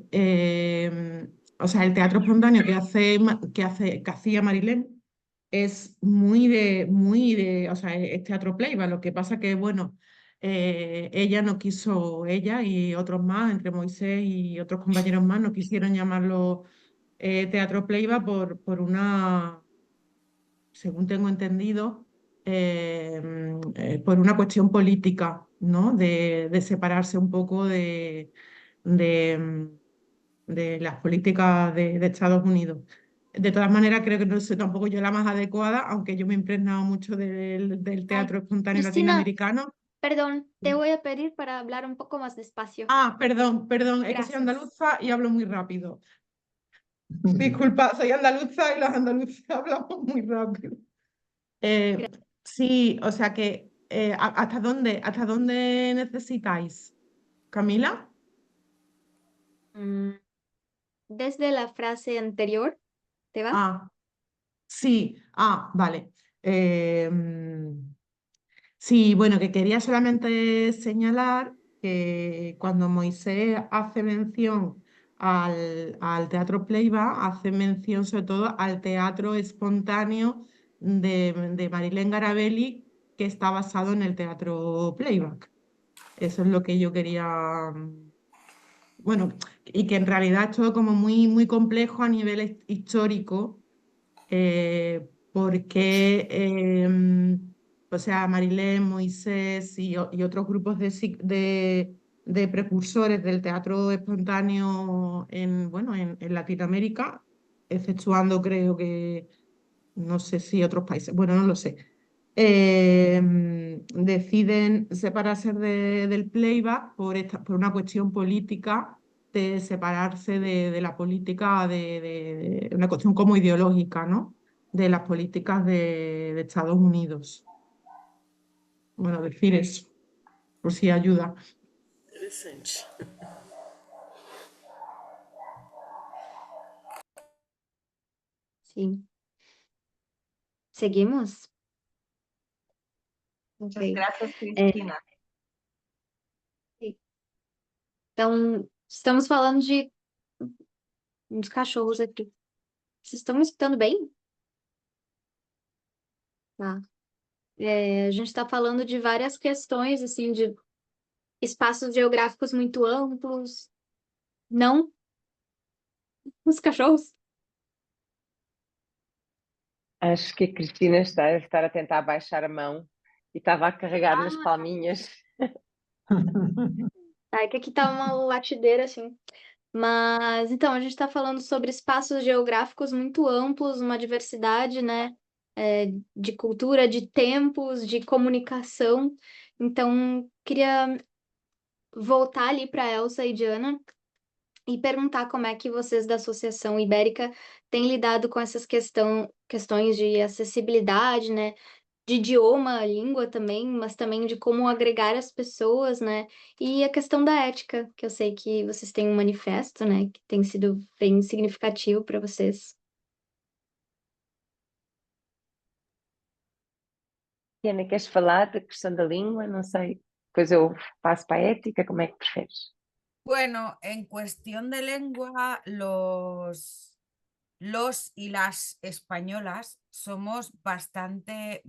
o sea, el teatro espontáneo que hacía Marilén es muy de, o sea, es teatro playback. Lo que pasa que, bueno, ella no quiso, ella y otros más, entre Moisés y otros compañeros más, no quisieron llamarlo teatro playback por una, según tengo entendido, por una cuestión política, ¿no? De separarse un poco de, de las políticas de Estados Unidos. De todas maneras, creo que no soy tampoco yo la más adecuada, aunque yo me he impregnado mucho del Ay, teatro espontáneo Cristina, latinoamericano. Perdón, te voy a pedir para hablar un poco más despacio. Ah, perdón, es que soy Gracias. andaluza y hablo muy rápido. Disculpa, soy andaluza y los andaluces hablamos muy rápido. Sí, o sea que, hasta dónde necesitáis? ¿Camila? Mm, Desde la frase anterior, ¿te va? Ah, sí, vale. Eh, sí, bueno, que quería solamente señalar que cuando Moisés hace mención al teatro playback, hace mención sobre todo al teatro espontáneo de Marilén Garabelli, que está basado en el teatro playback. Eso es lo que yo quería, bueno, y que en realidad es todo como muy complejo a nivel histórico, porque, o sea, Marilén, Moisés y otros grupos de precursores del teatro espontáneo bueno, en Latinoamérica, exceptuando creo que, no sé si otros países, bueno, no lo sé, deciden separarse del playback por una cuestión política, de separarse de la política, de una cuestión como ideológica, ¿no? De las políticas de Estados Unidos. Bueno, decir eso, por si ayuda. Interessante. Sí. Seguimos. Muchas Ok. gracias, É, Cristina. então, estamos falando de uns cachorros aqui. Vocês estão me escutando bem? Tá. A gente está falando de várias questões, assim, de espaços geográficos muito amplos. Não os cachorros? Acho que a Cristina está a estar a tentar baixar a mão e estava a carregar nas Ah, palminhas. é que aqui tá uma latideira, assim. Mas, então, a gente está falando sobre espaços geográficos muito amplos, uma diversidade, né, de cultura, de tempos, de comunicação. Então, queria voltar ali para Elsa e Diana e perguntar como é que vocês da Associação Ibérica têm lidado com essas questões de acessibilidade, né, de idioma, língua também, mas também de como agregar as pessoas, né? E a questão da ética, que eu sei que vocês têm um manifesto, né, que tem sido bem significativo para vocês. Diana, queres falar da questão da língua? Não sei. Depois eu passo para a ética, como é que preferes? Bueno, en cuestión de lengua, los y las españolas somos bastante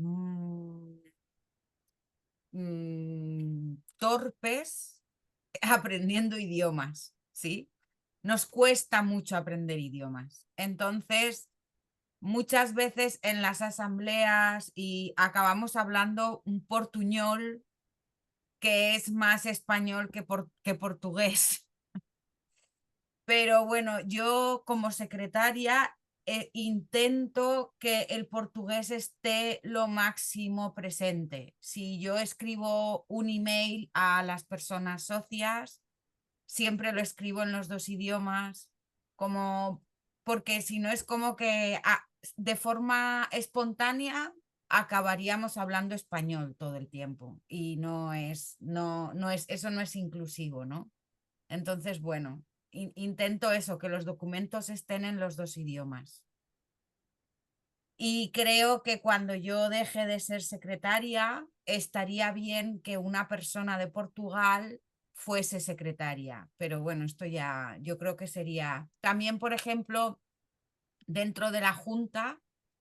torpes aprendiendo idiomas, ¿sí? Nos cuesta mucho aprender idiomas. Entonces, muchas veces en las asambleas y acabamos hablando un portuñol que es más español que portugués. Pero bueno, yo como secretaria intento que el portugués esté lo máximo presente. Si yo escribo un email a las personas socias, siempre lo escribo en los dos idiomas, porque si no es como que de forma espontánea acabaríamos hablando español todo el tiempo y eso no es inclusivo, ¿no? Entonces, bueno, intento eso, que los documentos estén en los dos idiomas. Y creo que cuando yo deje de ser secretaria, estaría bien que una persona de Portugal fuese secretaria. Pero bueno, esto ya, yo creo que sería... También, por ejemplo, dentro de la Junta,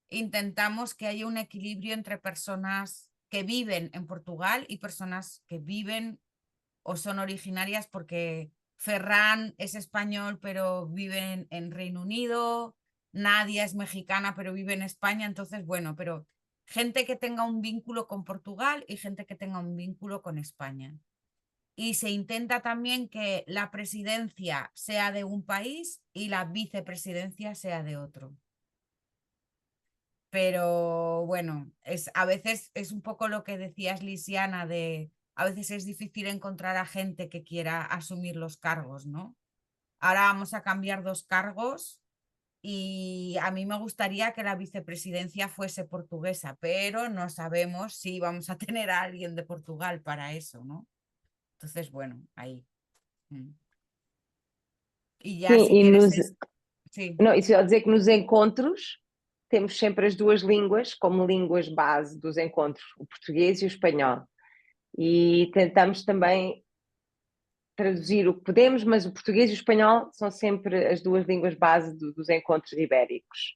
intentamos que haya un equilibrio entre personas que viven en Portugal y personas que viven o son originarias, porque Ferran es español pero vive en Reino Unido, Nadia es mexicana pero vive en España, entonces bueno, pero gente que tenga un vínculo con Portugal y gente que tenga un vínculo con España. Y se intenta también que la presidencia sea de un país y la vicepresidencia sea de otro. Pero bueno, a veces es un poco lo que decías, Lisiana, de a veces es difícil encontrar a gente que quiera asumir los cargos, ¿no? Ahora vamos a cambiar 2 cargos y a mí me gustaría que la vicepresidencia fuese portuguesa, pero no sabemos si vamos a tener a alguien de Portugal para eso, ¿no? Entonces, bueno, ahí. Y ya Sim, si e quieres... Sí. não, isso quer dizer que nos encontros temos sempre as 2 línguas como línguas base dos encontros, o português e o espanhol. E tentamos também traduzir o que podemos, mas o português e o espanhol são sempre as 2 línguas base dos encontros ibéricos.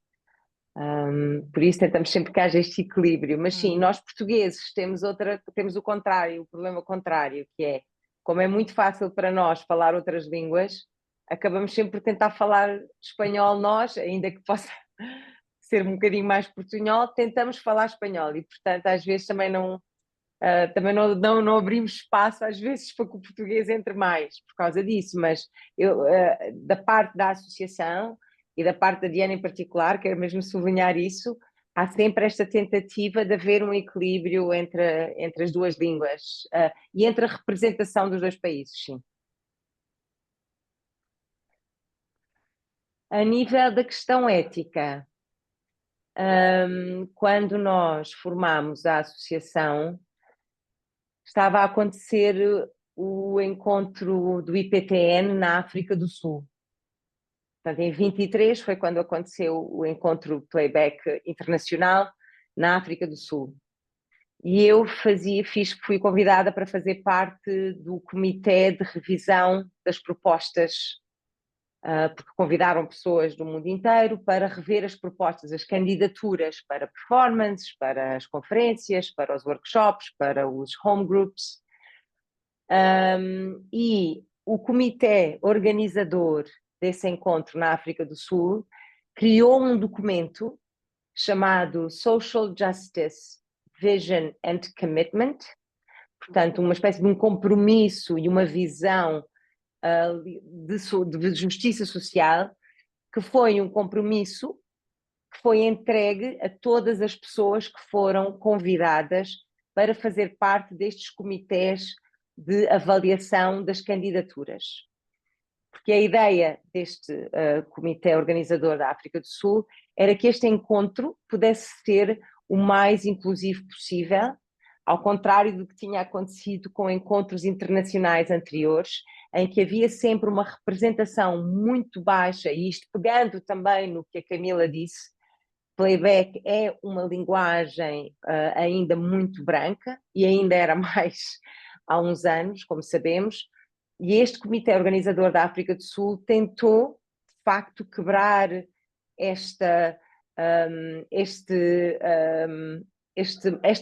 Por isso tentamos sempre que haja este equilíbrio. Mas sim, nós portugueses temos o contrário, o problema contrário, que é, como é muito fácil para nós falar outras línguas, acabamos sempre por tentar falar espanhol nós, ainda que possa ser um bocadinho mais portunhol, tentamos falar espanhol e, portanto, às vezes também não abrimos espaço, às vezes, para que o português entre mais por causa disso, mas eu, da parte da associação e da parte da Diana em particular, quero mesmo sublinhar isso, há sempre esta tentativa de haver um equilíbrio entre as 2 línguas e entre a representação dos 2 países, sim. A nível da questão ética, quando nós formámos a associação, estava a acontecer o encontro do IPTN na África do Sul. Portanto, em 23 foi quando aconteceu o encontro Playback internacional na África do Sul. E eu fui convidada para fazer parte do comitê de revisão das propostas, porque convidaram pessoas do mundo inteiro para rever as propostas, as candidaturas para performances, para as conferências, para os workshops, para os home groups. E o comitê organizador desse encontro na África do Sul criou um documento chamado Social Justice Vision and Commitment, portanto uma espécie de um compromisso e uma visão de justiça social, que foi um compromisso que foi entregue a todas as pessoas que foram convidadas para fazer parte destes comitês de avaliação das candidaturas. Porque a ideia deste comitê organizador da África do Sul era que este encontro pudesse ser o mais inclusivo possível, ao contrário do que tinha acontecido com encontros internacionais anteriores, em que havia sempre uma representação muito baixa, e isto pegando também no que a Camila disse, playback é uma linguagem ainda muito branca, e ainda era mais há uns anos, como sabemos, e este comitê organizador da África do Sul tentou, de facto, quebrar esta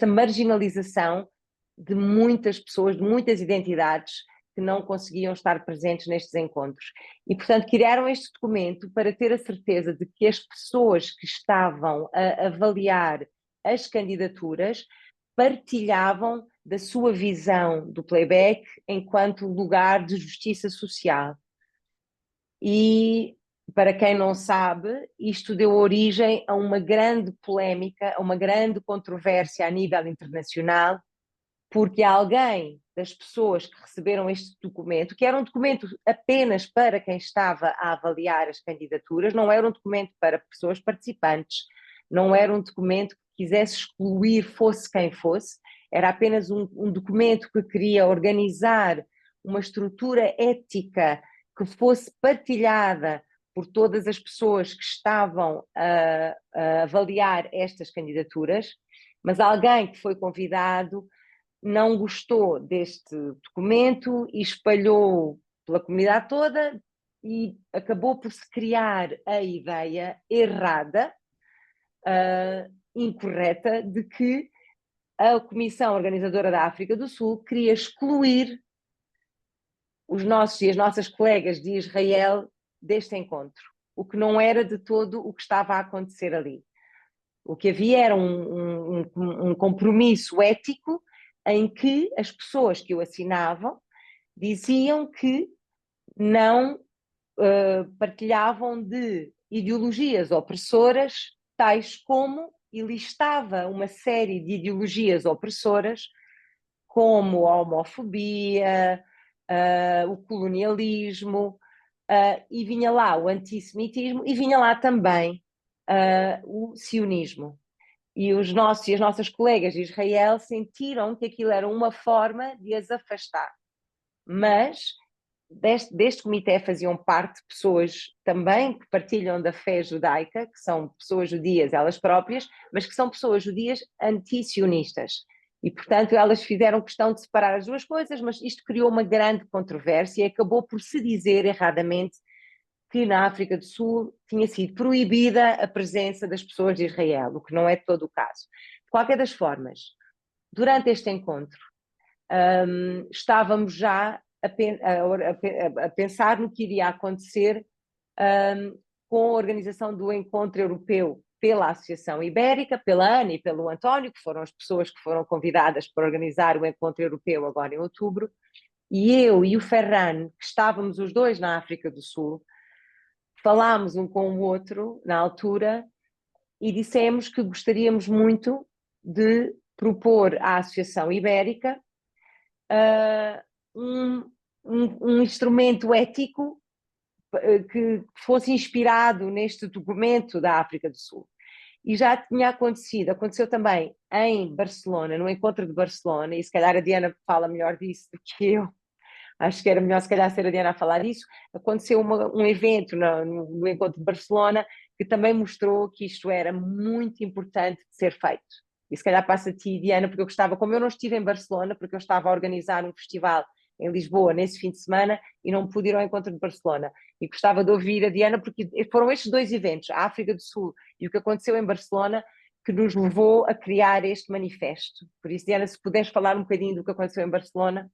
marginalização de muitas pessoas, de muitas identidades que não conseguiam estar presentes nestes encontros. E, portanto, criaram este documento para ter a certeza de que as pessoas que estavam a avaliar as candidaturas partilhavam da sua visão do playback enquanto lugar de justiça social. E, para quem não sabe, isto deu origem a uma grande polémica, a uma grande controvérsia a nível internacional, porque alguém das pessoas que receberam este documento, que era um documento apenas para quem estava a avaliar as candidaturas, não era um documento para pessoas participantes, não era um documento que quisesse excluir fosse quem fosse, era apenas um documento que queria organizar uma estrutura ética que fosse partilhada por todas as pessoas que estavam a avaliar estas candidaturas, mas alguém que foi convidado não gostou deste documento e espalhou pela comunidade toda e acabou por se criar a ideia errada, incorreta, de que a Comissão Organizadora da África do Sul queria excluir os nossos e as nossas colegas de Israel deste encontro, o que não era de todo o que estava a acontecer ali. O que havia era um compromisso ético em que as pessoas que o assinavam diziam que não partilhavam de ideologias opressoras, tais como, e listava uma série de ideologias opressoras, como a homofobia, o colonialismo, e vinha lá o antissemitismo e vinha lá também o sionismo. E os nossos e as nossas colegas de Israel sentiram que aquilo era uma forma de as afastar. Mas deste comitê faziam parte pessoas também que partilham da fé judaica, que são pessoas judias elas próprias, mas que são pessoas judias anti-sionistas. E, portanto, elas fizeram questão de separar as duas coisas, mas isto criou uma grande controvérsia e acabou por se dizer erradamente que na África do Sul tinha sido proibida a presença das pessoas de Israel, o que não é todo o caso. De qualquer das formas, durante este encontro, estávamos já a pensar no que iria acontecer com a organização do encontro europeu pela Associação Ibérica, pela Ana e pelo António, que foram as pessoas que foram convidadas para organizar o encontro europeu agora em outubro, e eu e o Ferran, que estávamos os dois na África do Sul, falámos um com o outro na altura e dissemos que gostaríamos muito de propor à Associação Ibérica um instrumento ético que fosse inspirado neste documento da África do Sul. E já tinha aconteceu também em Barcelona, no encontro de Barcelona, e se calhar a Diana fala melhor disso do que eu, acho que era melhor se calhar ser a Diana a falar disso. Aconteceu um evento no encontro de Barcelona que também mostrou que isto era muito importante de ser feito. E se calhar passa a ti, Diana, porque eu gostava, como eu não estive em Barcelona, porque eu estava a organizar um festival em Lisboa nesse fim de semana e não pude ir ao encontro de Barcelona. E gostava de ouvir a Diana, porque foram estes dois eventos, a África do Sul e o que aconteceu em Barcelona, que nos levou a criar este manifesto. Por isso, Diana, se puderes falar um bocadinho do que aconteceu em Barcelona.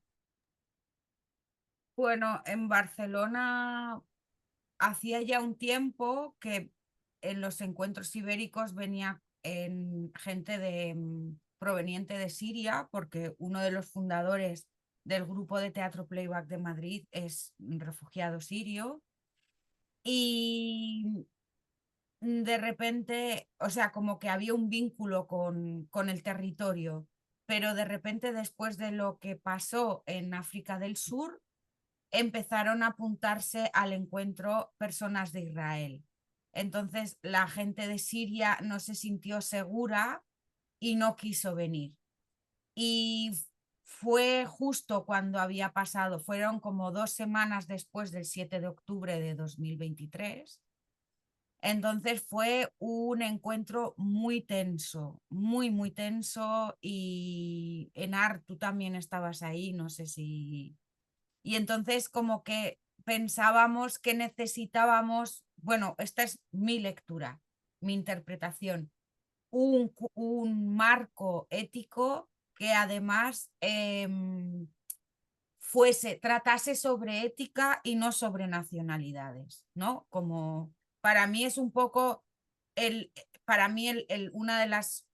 Bueno, en Barcelona hacía ya un tiempo que en los encuentros ibéricos venía gente proveniente de Siria, porque uno de los fundadores del grupo de teatro Playback de Madrid es un refugiado sirio. Y de repente, o sea, como que había un vínculo con el territorio, pero de repente después de lo que pasó en África del Sur, empezaron a apuntarse al encuentro personas de Israel. Entonces la gente de Siria no se sintió segura y no quiso venir. Y fue justo cuando había pasado, fueron como 2 semanas después del 7 de octubre de 2023. Entonces fue un encuentro muy tenso, muy tenso, y Enar, tú también estabas ahí, no sé si... Y entonces como que pensábamos que necesitábamos, bueno, esta es mi lectura, mi interpretación, un marco ético que además tratase sobre ética y no sobre nacionalidades, ¿no? Como para mí es un poco, una de las...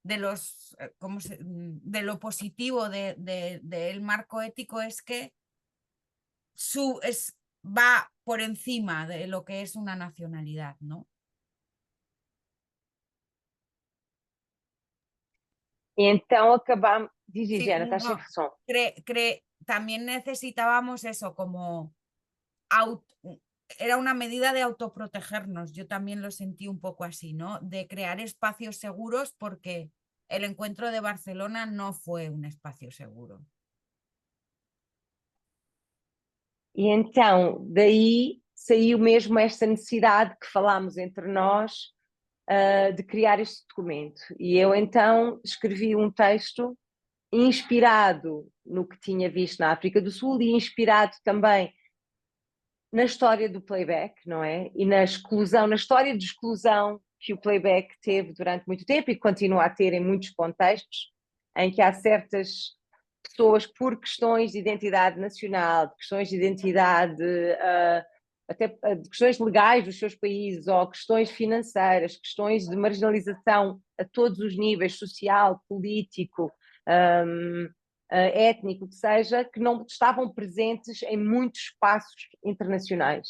de lo positivo del marco ético es que va por encima de lo que es una nacionalidad, ¿no? E então acabamos... Diz, Sí, Diana, estás sem som. También necesitábamos eso, como era una medida de autoprotegernos. Yo también lo sentí un poco así, ¿no? De crear espacios seguros, porque el encuentro de Barcelona no fue un espacio seguro. E então, daí saiu mesmo esta necessidade que falámos entre nós de criar este documento. E eu então escrevi um texto inspirado no que tinha visto na África do Sul e inspirado também na história do playback, não é? E na história de exclusão que o playback teve durante muito tempo e continua a ter em muitos contextos, em que há certas pessoas, por questões de identidade nacional, de questões de identidade, até de questões legais dos seus países, ou questões financeiras, questões de marginalização a todos os níveis, social, político, étnico, que seja, que não estavam presentes em muitos espaços internacionais.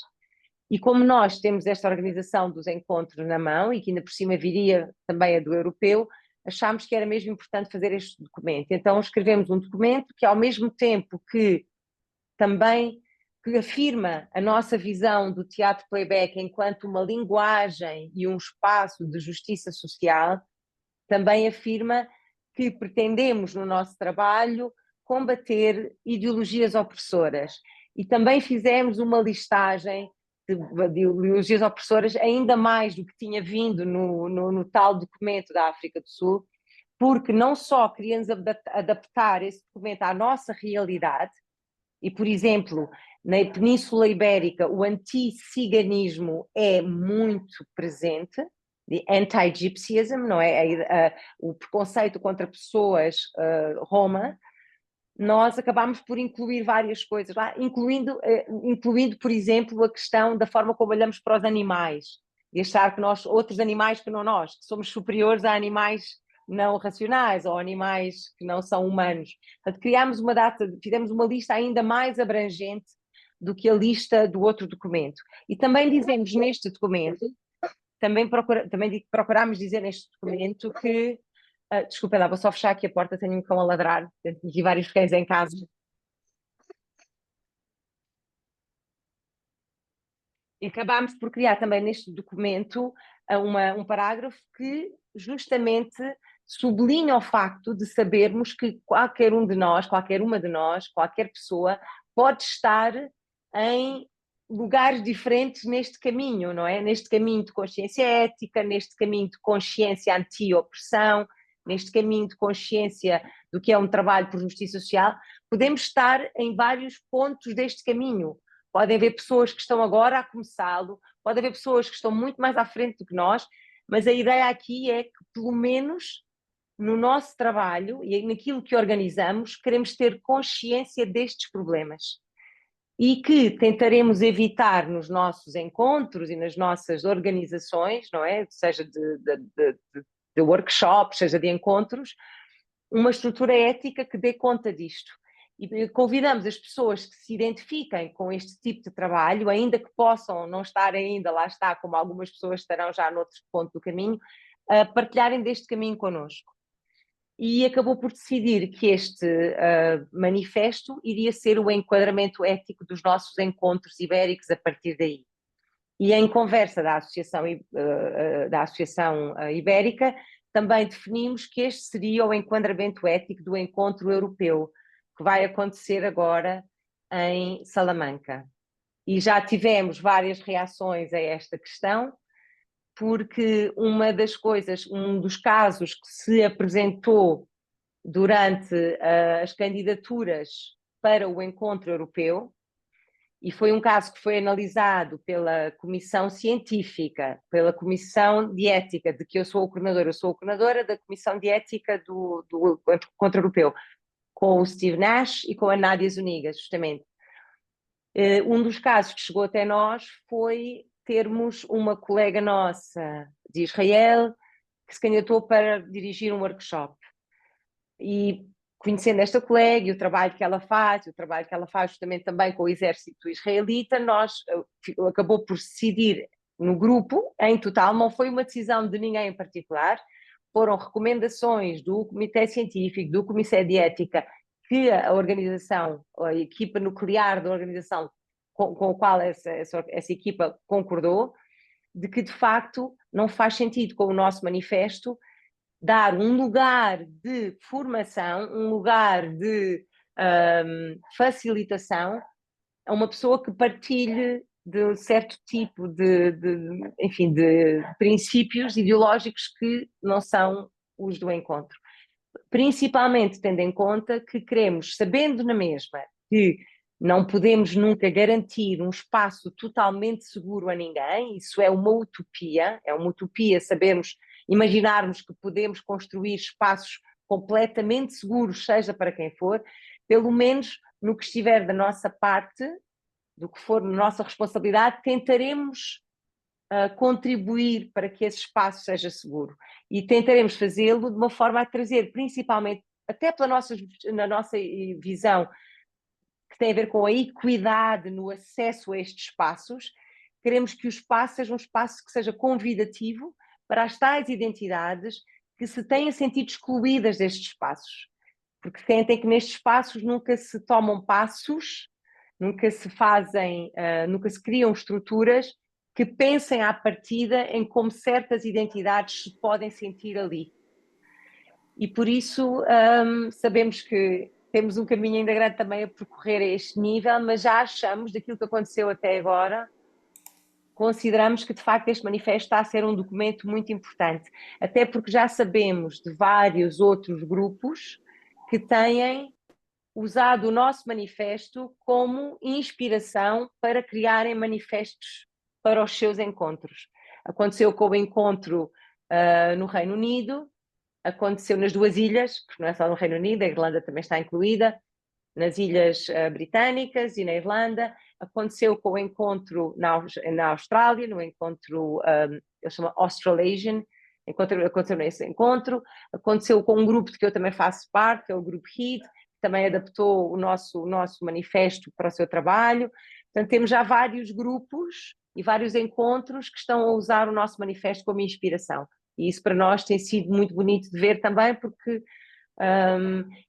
E como nós temos esta organização dos encontros na mão, e que ainda por cima viria também a do europeu, achámos que era mesmo importante fazer este documento. Então escrevemos um documento que, ao mesmo tempo que também que afirma a nossa visão do teatro playback enquanto uma linguagem e um espaço de justiça social, também afirma que pretendemos no nosso trabalho combater ideologias opressoras. E também fizemos uma listagem de ideologias opressoras, ainda mais do que tinha vindo no tal documento da África do Sul, porque não só queríamos adaptar esse documento à nossa realidade, e, por exemplo, na Península Ibérica, o anti-ciganismo é muito presente, de anti-gypsyism, não é? O preconceito contra pessoas Roma. Nós acabámos por incluir várias coisas lá, incluindo, por exemplo, a questão da forma como olhamos para os animais, de achar que nós, outros animais que não nós, que somos superiores a animais não racionais ou animais que não são humanos. Portanto, fizemos uma lista ainda mais abrangente do que a lista do outro documento. E também dizemos neste documento, também procurámos dizer neste documento que, desculpa lá, vou só fechar aqui a porta, tenho um cão a ladrar, tenho aqui vários cães em casa. E acabámos por criar também neste documento um parágrafo que justamente sublinha o facto de sabermos que qualquer um de nós, qualquer uma de nós, qualquer pessoa pode estar em lugares diferentes neste caminho, não é? Neste caminho de consciência ética, neste caminho de consciência anti-opressão, neste caminho de consciência do que é um trabalho por justiça social. Podemos estar em vários pontos deste caminho. Podem haver pessoas que estão agora a começá-lo, pode haver pessoas que estão muito mais à frente do que nós, mas a ideia aqui é que, pelo menos no nosso trabalho e naquilo que organizamos, queremos ter consciência destes problemas e que tentaremos evitar nos nossos encontros e nas nossas organizações, não é? Seja de workshops, seja de encontros, uma estrutura ética que dê conta disto. E convidamos as pessoas que se identifiquem com este tipo de trabalho, ainda que possam não estar ainda, lá está, como algumas pessoas estarão já noutro ponto do caminho, a partilharem deste caminho connosco. E acabou por decidir que este manifesto iria ser o enquadramento ético dos nossos encontros ibéricos a partir daí. E em conversa da Associação Ibérica, também definimos que este seria o enquadramento ético do encontro europeu, que vai acontecer agora em Salamanca. E já tivemos várias reações a esta questão, porque um dos casos que se apresentou durante as candidaturas para o encontro europeu, e foi um caso que foi analisado pela Comissão Científica, pela Comissão de Ética, de que eu sou a coordenadora da Comissão de Ética do Encontro Europeu, com o Steve Nash e com a Nádia Zuniga, justamente. Um dos casos que chegou até nós foi termos uma colega nossa de Israel que se candidatou para dirigir um workshop. E conhecendo esta colega e o trabalho que ela faz justamente também com o exército israelita, acabou por decidir no grupo, em total, não foi uma decisão de ninguém em particular, foram recomendações do Comitê Científico, do Comitê de Ética, que a organização, a equipa nuclear da organização com o qual essa equipa concordou, de que de facto não faz sentido com o nosso manifesto dar um lugar de formação, um lugar de facilitação a uma pessoa que partilhe de certo tipo de princípios ideológicos que não são os do encontro. Principalmente tendo em conta que queremos, sabendo na mesma que não podemos nunca garantir um espaço totalmente seguro a ninguém, isso é uma utopia imaginarmos que podemos construir espaços completamente seguros, seja para quem for, pelo menos no que estiver da nossa parte, do que for na nossa responsabilidade, tentaremos contribuir para que esse espaço seja seguro e tentaremos fazê-lo de uma forma a trazer, principalmente, até na nossa visão, que tem a ver com a equidade no acesso a estes espaços, queremos que o espaço seja um espaço que seja convidativo para as tais identidades que se tenham sentido excluídas destes espaços, porque sentem que nestes espaços nunca se tomam passos, nunca se fazem, nunca se criam estruturas que pensem à partida em como certas identidades se podem sentir ali. E por isso sabemos que temos um caminho ainda grande também a percorrer a este nível, mas já achamos, daquilo que aconteceu até agora, consideramos que de facto este manifesto está a ser um documento muito importante, até porque já sabemos de vários outros grupos que têm usado o nosso manifesto como inspiração para criarem manifestos para os seus encontros. Aconteceu com o encontro no Reino Unido, aconteceu nas duas ilhas, porque não é só no Reino Unido, a Irlanda também está incluída, nas Ilhas Britânicas e na Irlanda, aconteceu com o encontro na Austrália, no encontro, ele chama Australasian, aconteceu nesse encontro, aconteceu com um grupo de que eu também faço parte, que é o Grupo HEED, que também adaptou o nosso manifesto para o seu trabalho. Portanto, temos já vários grupos e vários encontros que estão a usar o nosso manifesto como inspiração. E isso para nós tem sido muito bonito de ver também, porque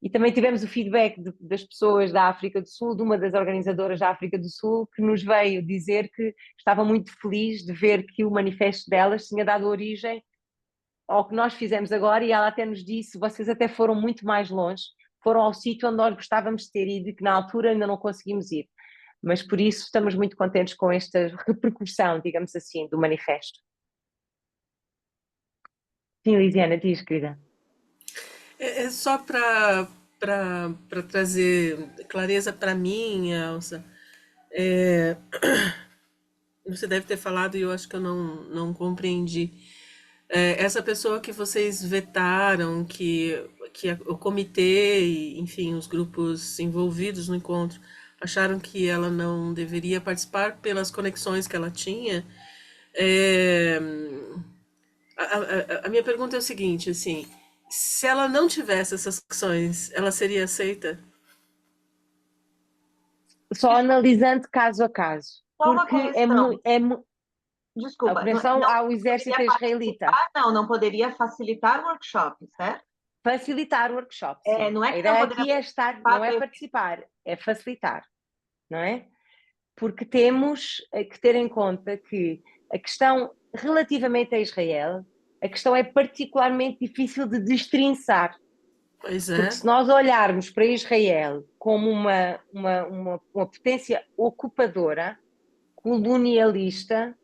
e também tivemos o feedback das pessoas da África do Sul, de uma das organizadoras da África do Sul, que nos veio dizer que estava muito feliz de ver que o manifesto delas tinha dado origem ao que nós fizemos agora, e ela até nos disse, vocês até foram muito mais longe, foram ao sítio onde nós gostávamos de ter ido e que na altura ainda não conseguimos ir. Mas por isso estamos muito contentes com esta repercussão, digamos assim, do manifesto. Sim, Lisiana, diz, querida. É só para trazer clareza para mim, Elsa. Você deve ter falado e eu acho que eu não compreendi. Essa pessoa que vocês vetaram, que o comitê e, enfim, os grupos envolvidos no encontro acharam que ela não deveria participar pelas conexões que ela tinha. A minha pergunta é o seguinte, assim, se ela não tivesse essas conexões, ela seria aceita? Só analisando caso a caso, Só uma porque correção. a Desculpa, conexão ao exército poderia israelita. não poderia facilitar o workshop, certo? Facilitar o workshop, sim. Não é que a ideia não aqui é estar, não é participar, é facilitar, não é? Porque temos que ter em conta que a questão relativamente a Israel, a questão é particularmente difícil de destrinçar. Pois é. Porque se nós olharmos para Israel como uma potência ocupadora, colonialista,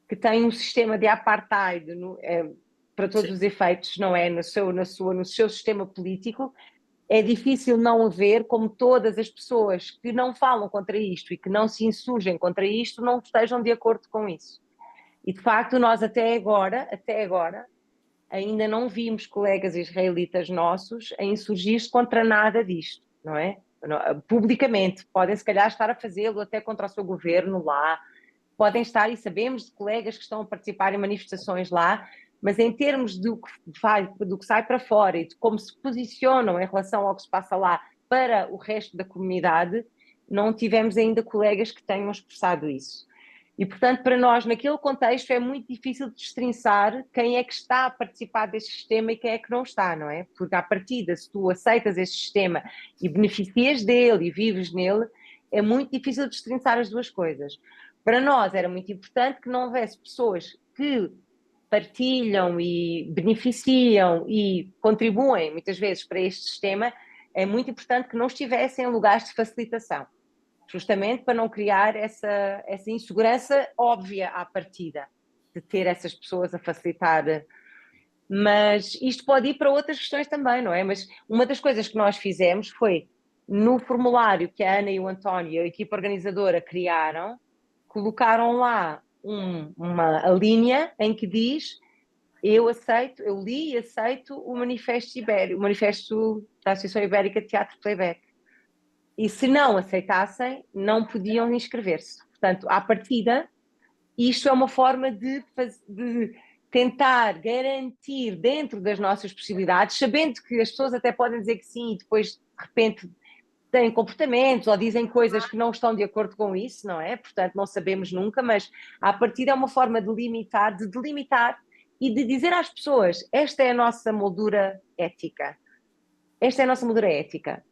que tem um sistema de apartheid para todos os efeitos, não é? No seu sistema político, é difícil não ver como todas as pessoas que não falam contra isto e que não se insurgem contra isto não estejam de acordo com isso. E de facto nós até agora, ainda não vimos colegas israelitas nossos a insurgir-se contra nada disto, não é? Publicamente, podem se calhar estar a fazê-lo até contra o seu governo lá, podem estar, e sabemos de colegas que estão a participar em manifestações lá, mas em termos do que sai para fora e de como se posicionam em relação ao que se passa lá para o resto da comunidade, não tivemos ainda colegas que tenham expressado isso. E, portanto, para nós, naquele contexto, é muito difícil destrinçar quem é que está a participar deste sistema e quem é que não está, não é? Porque, à partida, se tu aceitas este sistema e beneficias dele e vives nele, é muito difícil destrinçar as duas coisas. Para nós era muito importante que não houvesse pessoas que partilham e beneficiam e contribuem muitas vezes para este sistema, é muito importante que não estivessem em lugares de facilitação, justamente para não criar essa insegurança óbvia à partida, de ter essas pessoas a facilitar. Mas isto pode ir para outras questões também, não é? Mas uma das coisas que nós fizemos foi, no formulário que a Ana e o António, a equipa organizadora, criaram, colocaram lá uma linha em que diz: eu li e aceito o Manifesto Ibérico, o Manifesto da Associação Ibérica de Teatro Playback. E se não aceitassem, não podiam inscrever-se. Portanto, à partida, isto é uma forma de tentar garantir dentro das nossas possibilidades, sabendo que as pessoas até podem dizer que sim e depois, de repente, têm comportamentos ou dizem coisas que não estão de acordo com isso, não é? Portanto, não sabemos nunca, mas à partida é uma forma de limitar, de delimitar e de dizer às pessoas, esta é a nossa moldura ética. Esta é a nossa moldura ética.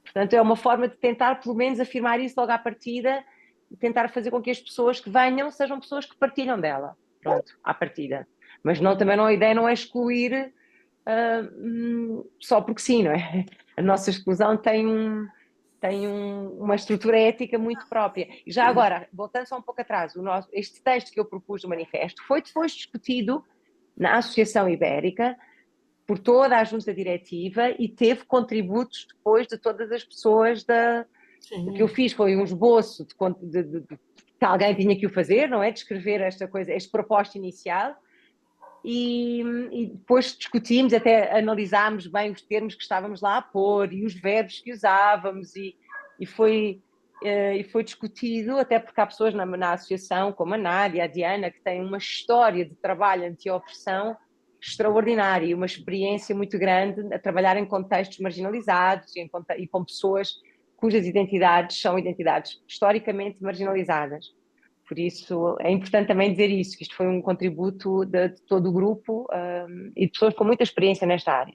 Portanto, é uma forma de tentar, pelo menos, afirmar isso logo à partida e tentar fazer com que as pessoas que venham sejam pessoas que partilham dela. Pronto, à partida. Mas não, também não, a ideia não é excluir só porque sim, não é? A nossa exclusão tem uma estrutura ética muito própria. E já agora, voltando só um pouco atrás, este texto que eu propus do manifesto foi depois discutido na Associação Ibérica por toda a junta diretiva e teve contributos depois de todas as pessoas O que eu fiz foi um esboço que alguém tinha que o fazer, não é? De escrever esta proposta inicial e depois discutimos, até analisámos bem os termos que estávamos lá a pôr e os verbos que usávamos e foi discutido, até porque há pessoas na associação, como a Nádia, a Diana, que têm uma história de trabalho anti-opressão extraordinária e uma experiência muito grande a trabalhar em contextos marginalizados e com pessoas cujas identidades são identidades historicamente marginalizadas. Por isso é importante também dizer isso, que isto foi um contributo de todo o grupo e de pessoas com muita experiência nesta área.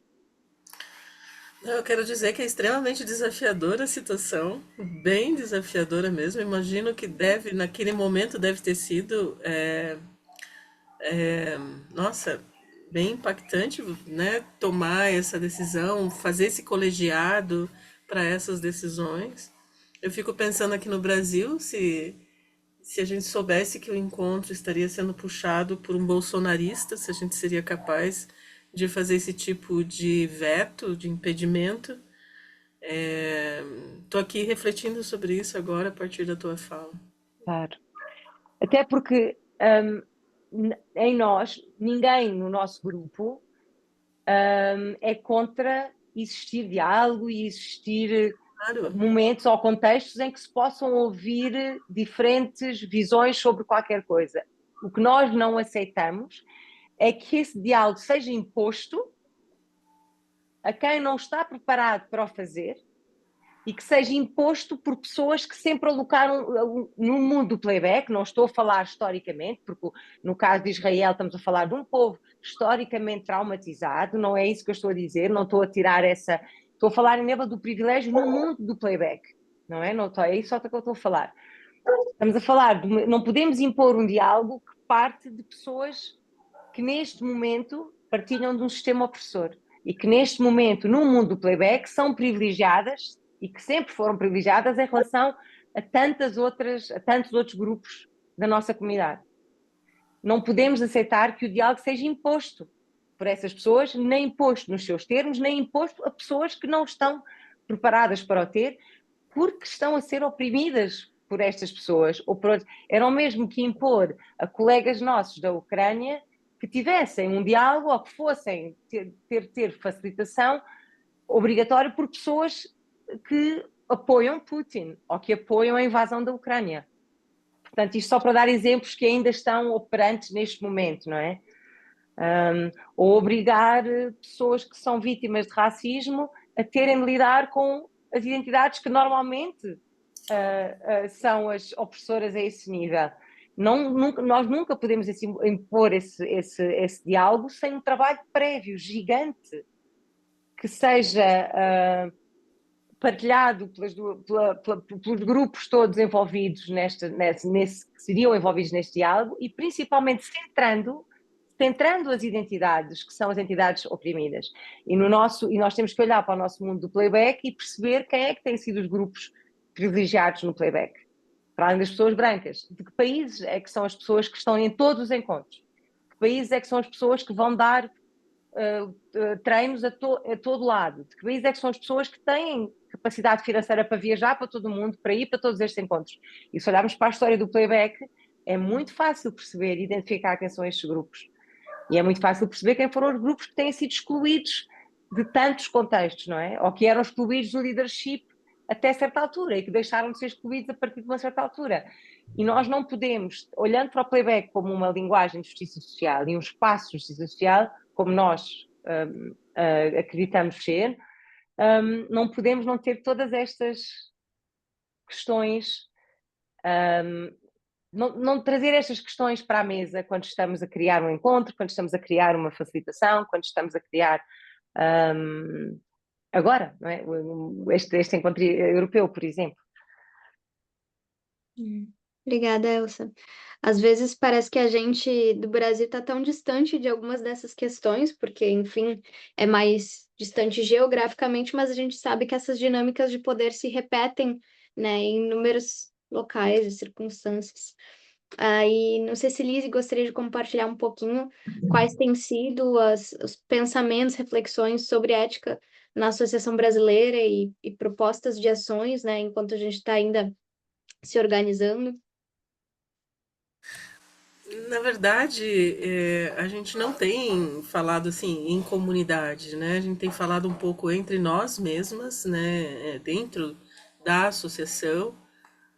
Eu quero dizer que é extremamente desafiadora a situação, bem desafiadora mesmo. Imagino que naquele momento deve ter sido, nossa, bem impactante, né? Tomar essa decisão, fazer esse colegiado para essas decisões. Eu fico pensando aqui no Brasil, se a gente soubesse que o encontro estaria sendo puxado por um bolsonarista, se a gente seria capaz de fazer esse tipo de veto, de impedimento. Estou aqui refletindo sobre isso agora a partir da tua fala. Claro. Até porque em nós, ninguém no nosso grupo é contra existir diálogo e existir momentos ou contextos em que se possam ouvir diferentes visões sobre qualquer coisa. O que nós não aceitamos é que esse diálogo seja imposto a quem não está preparado para o fazer e que seja imposto por pessoas que sempre alocaram no mundo do playback. Não estou a falar historicamente, porque no caso de Israel estamos a falar de um povo historicamente traumatizado, não é isso que eu estou a dizer, não estou a tirar essa... Estou a falar em nível do privilégio no mundo do playback, não é? Não estou, é isso só que eu estou a falar. Estamos a falar, não podemos impor um diálogo que parte de pessoas que neste momento partilham de um sistema opressor e que neste momento, no mundo do playback, são privilegiadas e que sempre foram privilegiadas em relação a tantos outros grupos da nossa comunidade. Não podemos aceitar que o diálogo seja imposto por essas pessoas, nem imposto nos seus termos, nem imposto a pessoas que não estão preparadas para o ter, porque estão a ser oprimidas por estas pessoas. Era o mesmo que impor a colegas nossos da Ucrânia que tivessem um diálogo ou que fossem ter facilitação obrigatória por pessoas que apoiam Putin ou que apoiam a invasão da Ucrânia. Portanto, isto só para dar exemplos que ainda estão operantes neste momento, não é? Ou obrigar pessoas que são vítimas de racismo a terem de lidar com as identidades que normalmente são as opressoras a esse nível. Nós nunca podemos impor esse diálogo sem um trabalho prévio gigante que seja partilhado pelos grupos todos envolvidos que seriam envolvidos neste diálogo e principalmente centrando as identidades que são as entidades oprimidas. E nós temos que olhar para o nosso mundo do playback e perceber quem é que têm sido os grupos privilegiados no playback. Para além das pessoas brancas, de que países é que são as pessoas que estão em todos os encontros? Que países é que são as pessoas que vão dar treinos a todo lado? De que países é que são as pessoas que têm capacidade financeira para viajar para todo o mundo, para ir para todos estes encontros? E se olharmos para a história do playback, é muito fácil perceber e identificar quem são estes grupos. E é muito fácil perceber quem foram os grupos que têm sido excluídos de tantos contextos, não é? Ou que eram excluídos do leadership até certa altura e que deixaram de ser excluídos a partir de uma certa altura. E nós não podemos, olhando para o playback como uma linguagem de justiça social e um espaço de justiça social, como nós acreditamos ser, não podemos não ter todas estas questões, não trazer estas questões para a mesa quando estamos a criar um encontro, quando estamos a criar uma facilitação, quando estamos a criar agora, não é? Este encontro europeu, por exemplo. Obrigada, Elsa. Às vezes parece que a gente do Brasil está tão distante de algumas dessas questões, porque, enfim, é mais distante geograficamente, mas a gente sabe que essas dinâmicas de poder se repetem, né, em inúmeros locais e circunstâncias. Aí, não sei se Lizzie gostaria de compartilhar um pouquinho quais têm sido os pensamentos, reflexões sobre ética na Associação Brasileira e propostas de ações, né, enquanto a gente está ainda se organizando. Na verdade, a gente não tem falado assim em comunidade, né? A gente tem falado um pouco entre nós mesmas, né? Dentro da associação,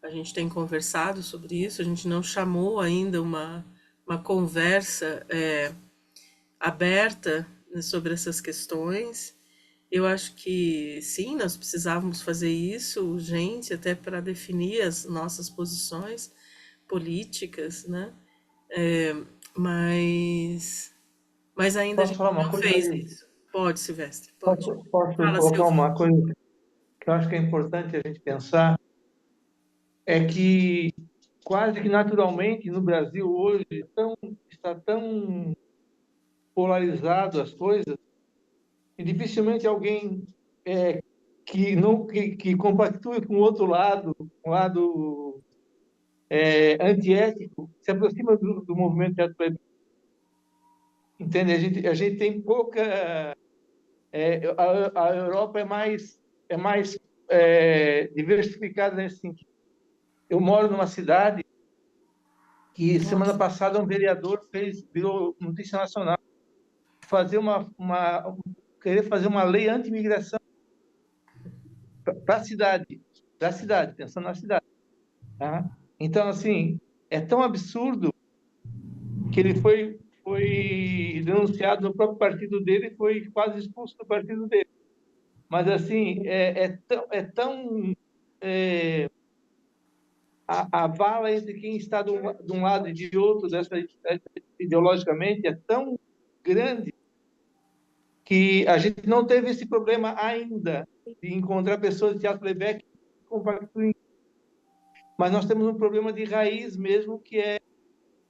a gente tem conversado sobre isso. A gente não chamou ainda uma conversa aberta, né, sobre essas questões. Eu acho que sim, nós precisávamos fazer isso urgente, até para definir as nossas posições políticas, né? Mas ainda a Posso gente falar uma não coisa fez aí? isso. Pode, Silvestre, pode. Posso Fala, colocar Silvio. uma coisa que eu acho que é importante a gente pensar? É que quase que naturalmente no Brasil hoje está tão polarizado as coisas e dificilmente alguém que compactue com o outro lado, um lado antiético, se aproxima do movimento teatro plebiscito. Entende? A gente tem pouca. A Europa é mais diversificada nesse sentido. Eu moro numa cidade que semana Nossa, passada um vereador virou notícia nacional, querer fazer uma lei anti-imigração para a cidade, pensando na cidade. Tá? Então, assim, é tão absurdo que ele foi denunciado no próprio partido dele e foi quase expulso do partido dele. Mas, assim, a vala entre quem está de um lado e de outro, ideologicamente, é tão grande que a gente não teve esse problema ainda de encontrar pessoas de teatro playback que compactuem. Mas nós temos um problema de raiz mesmo, que é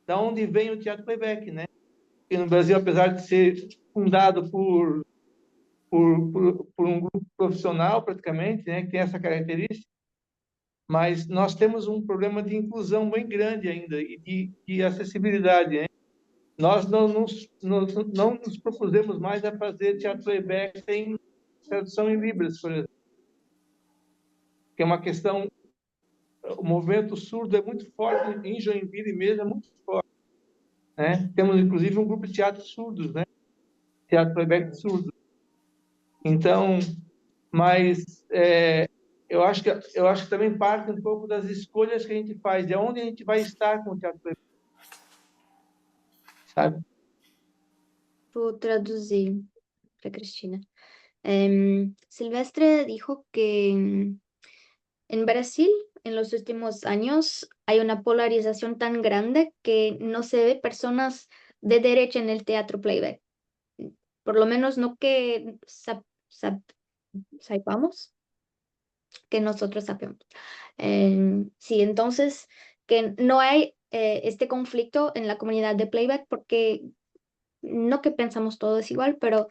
da onde vem o teatro playback, né? E no Brasil, apesar de ser fundado por um grupo profissional, praticamente, né, que tem essa característica, mas nós temos um problema de inclusão bem grande ainda e de acessibilidade, né? Nós não nos propusemos mais a fazer teatro playback sem tradução em Libras, por exemplo, que é uma questão. O movimento surdo é muito forte em Joinville mesmo, é muito forte, né? Temos inclusive um grupo de teatro surdos, né? Teatro playback surdo. Então, mas eu acho que também parte um pouco das escolhas que a gente faz, de onde a gente vai estar com o teatro playback, sabe? Vou traduzir para Cristina. Silvestre dijo que en Brasil, en los últimos años, hay una polarización tan grande que no se ve personas de derecha en el teatro playback. Por lo menos no que sepamos, que nosotros sabemos. Sí, entonces, que no hay este conflicto en la comunidad de playback porque no que pensamos todos igual, pero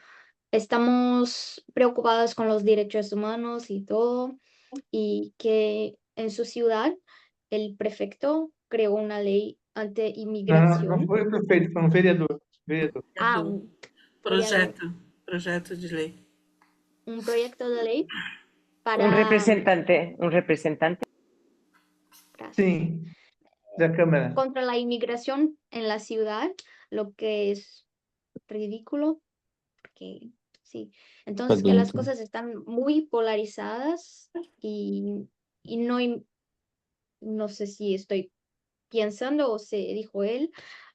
estamos preocupados con los derechos humanos y todo, y que en su ciudad el prefecto creó una ley Não anti-inmigración. foi prefeito, foi um vereador. Ah, do vereador. projeto de lei. Un proyecto de ley Um para... representante. Sim, da Câmara. contra la inmigración en la ciudad, lo que es ridículo, porque sí. Entonces, que las cosas están muy polarizadas y no sé si estoy pensando o se dijo él,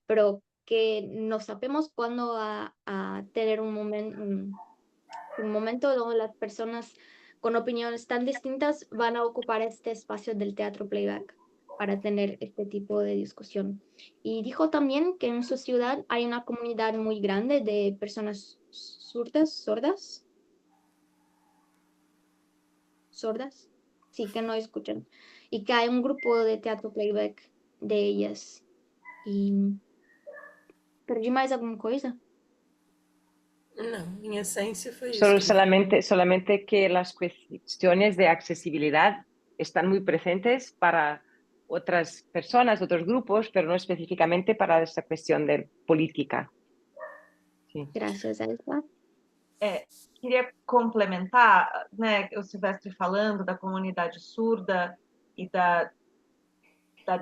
pero que no sabemos cuándo a tener un momento, un momento donde las personas con opiniones tan distintas van a ocupar este espacio del teatro playback para tener este tipo de discusión. Y dijo también que en su ciudad hay una comunidad muy grande de personas sordas, sí, que no escuchan, y que hay un grupo de teatro playback de ellas. E perdi mais alguma coisa? Não, em essência foi isso Solo, que ele solamente que las cuestiones de accesibilidad están muy presentes para otras personas, otros grupos, pero no específicamente para esta cuestión de política. Sí. Graças, Elsa. Queria complementar, né, o Silvestre falando da comunidade surda e da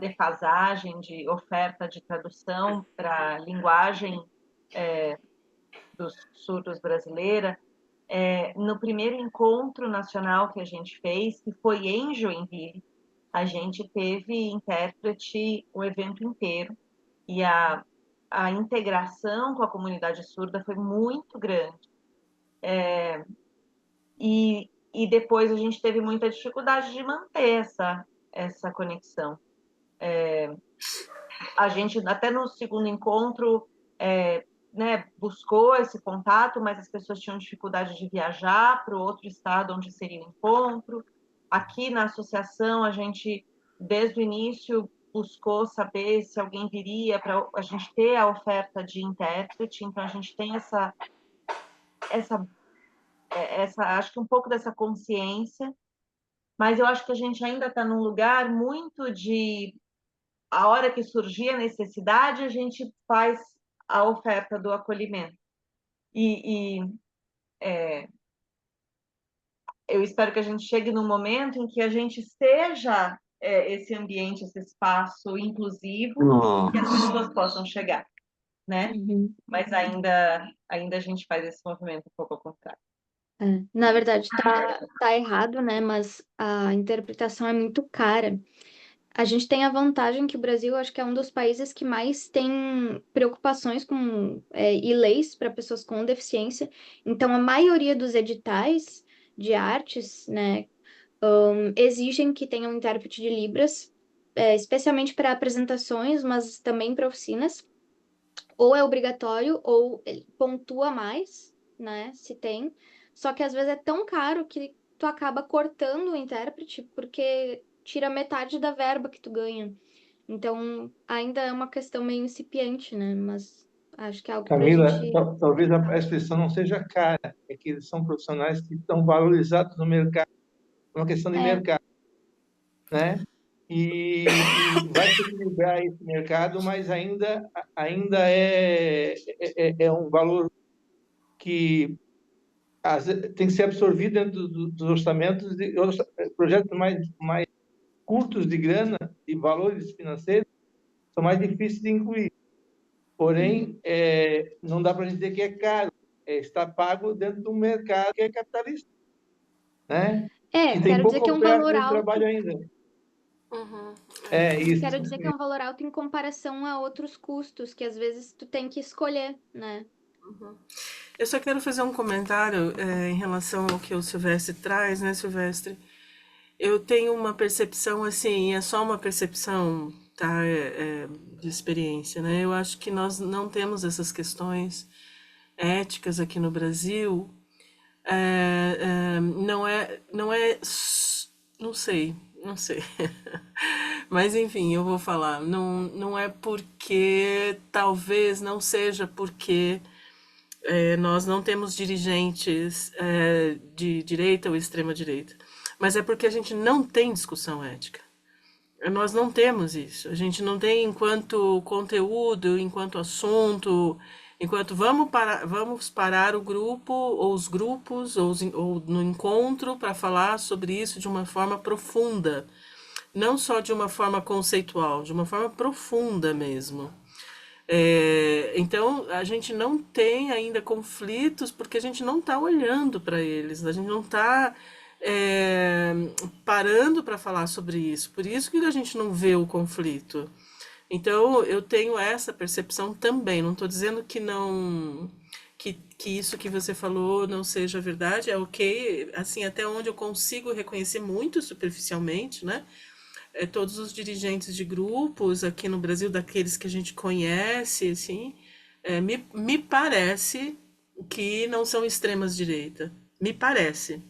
defasagem de oferta de tradução para a linguagem dos surdos brasileira. No primeiro encontro nacional que a gente fez, que foi em Joinville, a gente teve intérprete o evento inteiro e a integração com a comunidade surda foi muito grande. E depois a gente teve muita dificuldade de manter essa conexão. A gente, até no segundo encontro, né, buscou esse contato, mas as pessoas tinham dificuldade de viajar para o outro estado onde seria o encontro. Aqui na associação, a gente, desde o início, buscou saber se alguém viria para a gente ter a oferta de intérprete, então a gente tem acho que um pouco dessa consciência, mas eu acho que a gente ainda está num lugar muito de a hora que surgir a necessidade, a gente faz a oferta do acolhimento. Eu espero que a gente chegue num momento em que a gente seja esse ambiente, esse espaço inclusivo, que as pessoas possam chegar, né? Mas ainda a gente faz esse movimento um pouco ao contrário. Na verdade, tá errado, né? Mas a interpretação é muito cara. A gente tem a vantagem que o Brasil, acho que é um dos países que mais tem preocupações com e leis para pessoas com deficiência. Então, a maioria dos editais de artes, né, exigem que tenham intérprete de Libras, especialmente para apresentações, mas também para oficinas. Ou é obrigatório, ou ele pontua mais, né, se tem. Só que às vezes é tão caro que tu acaba cortando o intérprete porque tira metade da verba que tu ganha. Então, ainda é uma questão meio incipiente, né? Mas acho que é algo pra Camila, gente... talvez a expressão não seja cara, é que eles são profissionais que estão valorizados no mercado, é uma questão de mercado, né? E vai se equilibrar esse mercado, mas ainda é um valor que tem que ser absorvido dentro dos orçamentos de projetos mais curtos de grana, de valores financeiros, são mais difíceis de incluir. Porém, não dá para dizer que é caro, está pago dentro de um mercado que é capitalista, né? E tem quero dizer pouca que é um oferta valor de alto. trabalho ainda. Isso. Quero dizer que é um valor alto em comparação a outros custos, que às vezes tu tem que escolher, né? Eu só quero fazer um comentário em relação ao que o Silvestre traz, né, Silvestre? Eu tenho uma percepção, assim, é só uma percepção, tá, de experiência, né? Eu acho que nós não temos essas questões éticas aqui no Brasil. Não sei. Mas enfim, eu vou falar. Não é porque, talvez não seja porque nós não temos dirigentes de direita ou extrema-direita, mas é porque a gente não tem discussão ética. Nós não temos isso. A gente não tem enquanto conteúdo, enquanto assunto, enquanto vamos parar o grupo, ou os grupos, ou no encontro para falar sobre isso de uma forma profunda. Não só de uma forma conceitual, de uma forma profunda mesmo. Então, a gente não tem ainda conflitos porque a gente não está olhando para eles, a gente não está parando para falar sobre isso. Por isso que a gente não vê o conflito. Então, eu tenho essa percepção também. Não estou dizendo que que isso que você falou não seja verdade, é ok, assim, até onde eu consigo reconhecer muito superficialmente, né? Todos os dirigentes de grupos aqui no Brasil, daqueles que a gente conhece, assim, me parece que não são extremas direita. Me parece.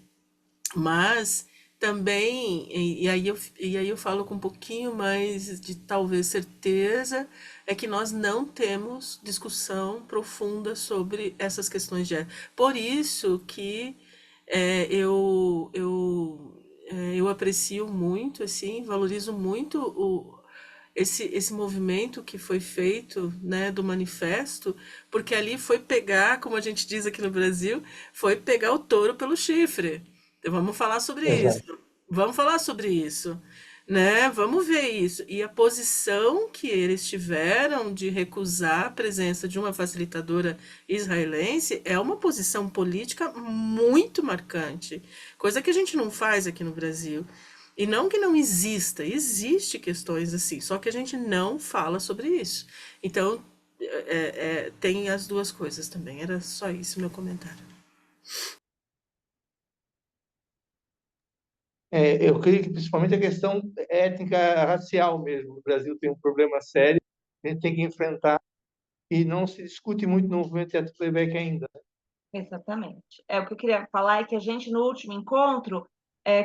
Mas também, e aí eu falo com um pouquinho mais de talvez certeza, é que nós não temos discussão profunda sobre essas questões de ética. Por isso que eu aprecio muito, assim, valorizo muito esse movimento que foi feito, né, do manifesto, porque ali foi pegar, como a gente diz aqui no Brasil, foi pegar o touro pelo chifre. Então vamos falar sobre isso. Exato. Vamos falar sobre isso, né? Vamos ver isso. E a posição que eles tiveram de recusar a presença de uma facilitadora israelense é uma posição política muito marcante, coisa que a gente não faz aqui no Brasil. E não que não exista, existe questões assim, só que a gente não fala sobre isso. Então, tem as duas coisas também. Era só isso meu comentário. Eu creio que principalmente a questão étnica racial mesmo. O Brasil tem um problema sério, a gente tem que enfrentar, e não se discute muito no movimento teatro playback ainda. Exatamente. O que eu queria falar é que a gente, no último encontro,